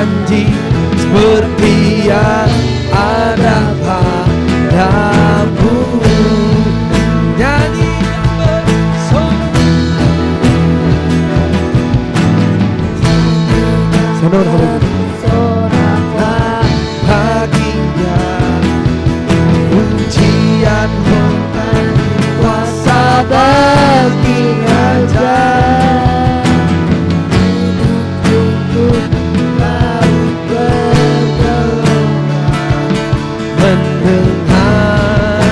janji seperti yang ada padamu. Nyanyi baginya pujian bukan kuasa bagi aja. Mendengar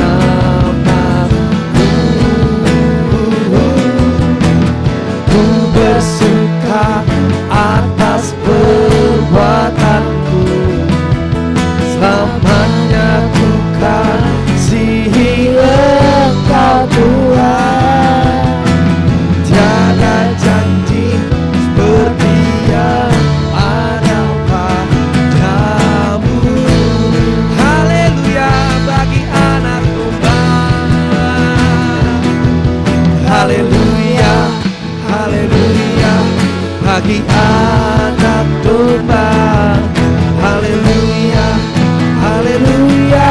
namamu, ku bersuka atas perbuatanku. Selamanya ku kasihi Engkau Tuhan. Tiada janji seperti yang ada padamu. Haleluya bagi anak domba. Haleluya, haleluya bagi anak domba. Haleluya, haleluya,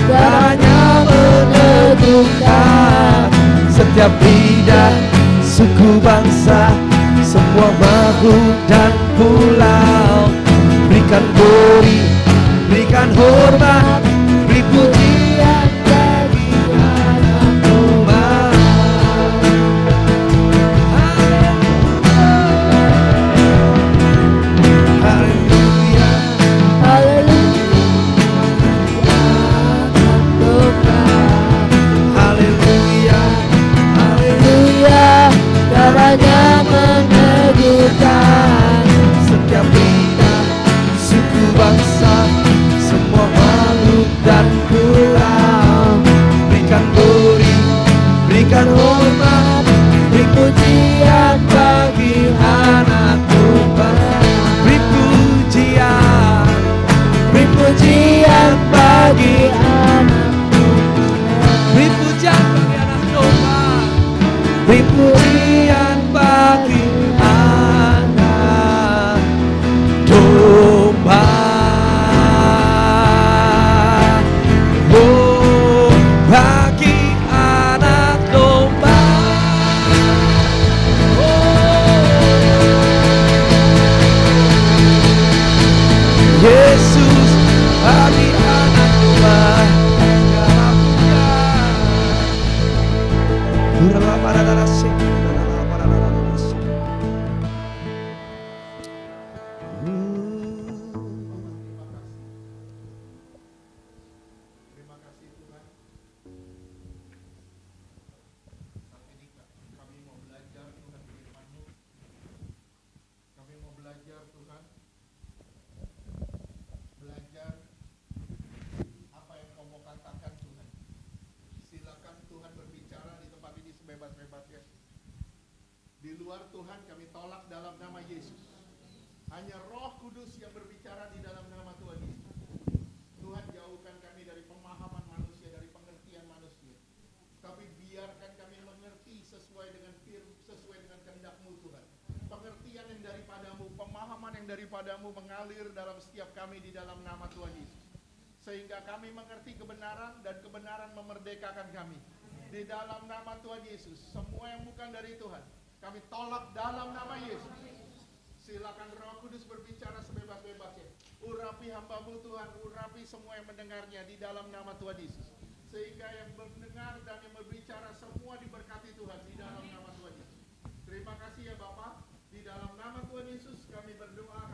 darahnya meneguhkan setiap lidah, suku, bangsa, semua makhluk dan pulau. Berikan glory, berikan hormat, beri pujian bagi anak domba. Haleluya, haleluya, haleluya, darahnya meneguhkan setiap lidah, suku, bangsa, semua makhluk dan pulau. Berikan glory, berikan hormat, beri pujian bagi anak domba. Beri pujian, beri pujian bagi anak domba. Beri pujian bagi anak domba. Beri pujian bagi anak domba. Oh, bagi anak domba. Yesus bagi anak domba. Terima kasih Tuhan. Saat ini kami mau belajar Tuhan firman-Mu. Kami mau belajar Tuhan. Belajar apa yang Kau mau katakan Tuhan. Silakan Tuhan berbicara di tempat ini sebebas-bebasnya. Di luar Tuhan kami tolak dalam nama Yesus. Hanya Roh Kudus yang berbicara di dalam nama Tuhan Yesus. Tuhan jauhkan kami dari pemahaman manusia, dari pengertian manusia. Tapi biarkan kami mengerti sesuai dengan kehendak-Mu Tuhan. Pengertian yang daripadamu, pemahaman yang daripadamu mengalir dalam setiap kami di dalam nama Tuhan Yesus. Sehingga kami mengerti kebenaran dan kebenaran memerdekakan kami. Di dalam nama Tuhan Yesus, semua yang bukan dari Tuhan, kami tolak dalam nama Yesus. Silakan Roh Kudus berbicara sebebas-bebasnya. Urapi hamba-Mu Tuhan, urapi semua yang mendengarnya di dalam nama Tuhan Yesus. Sehingga yang mendengar dan yang berbicara semua diberkati Tuhan di dalam nama Tuhan Yesus. Terima kasih ya Bapa. Di dalam nama Tuhan Yesus kami berdoa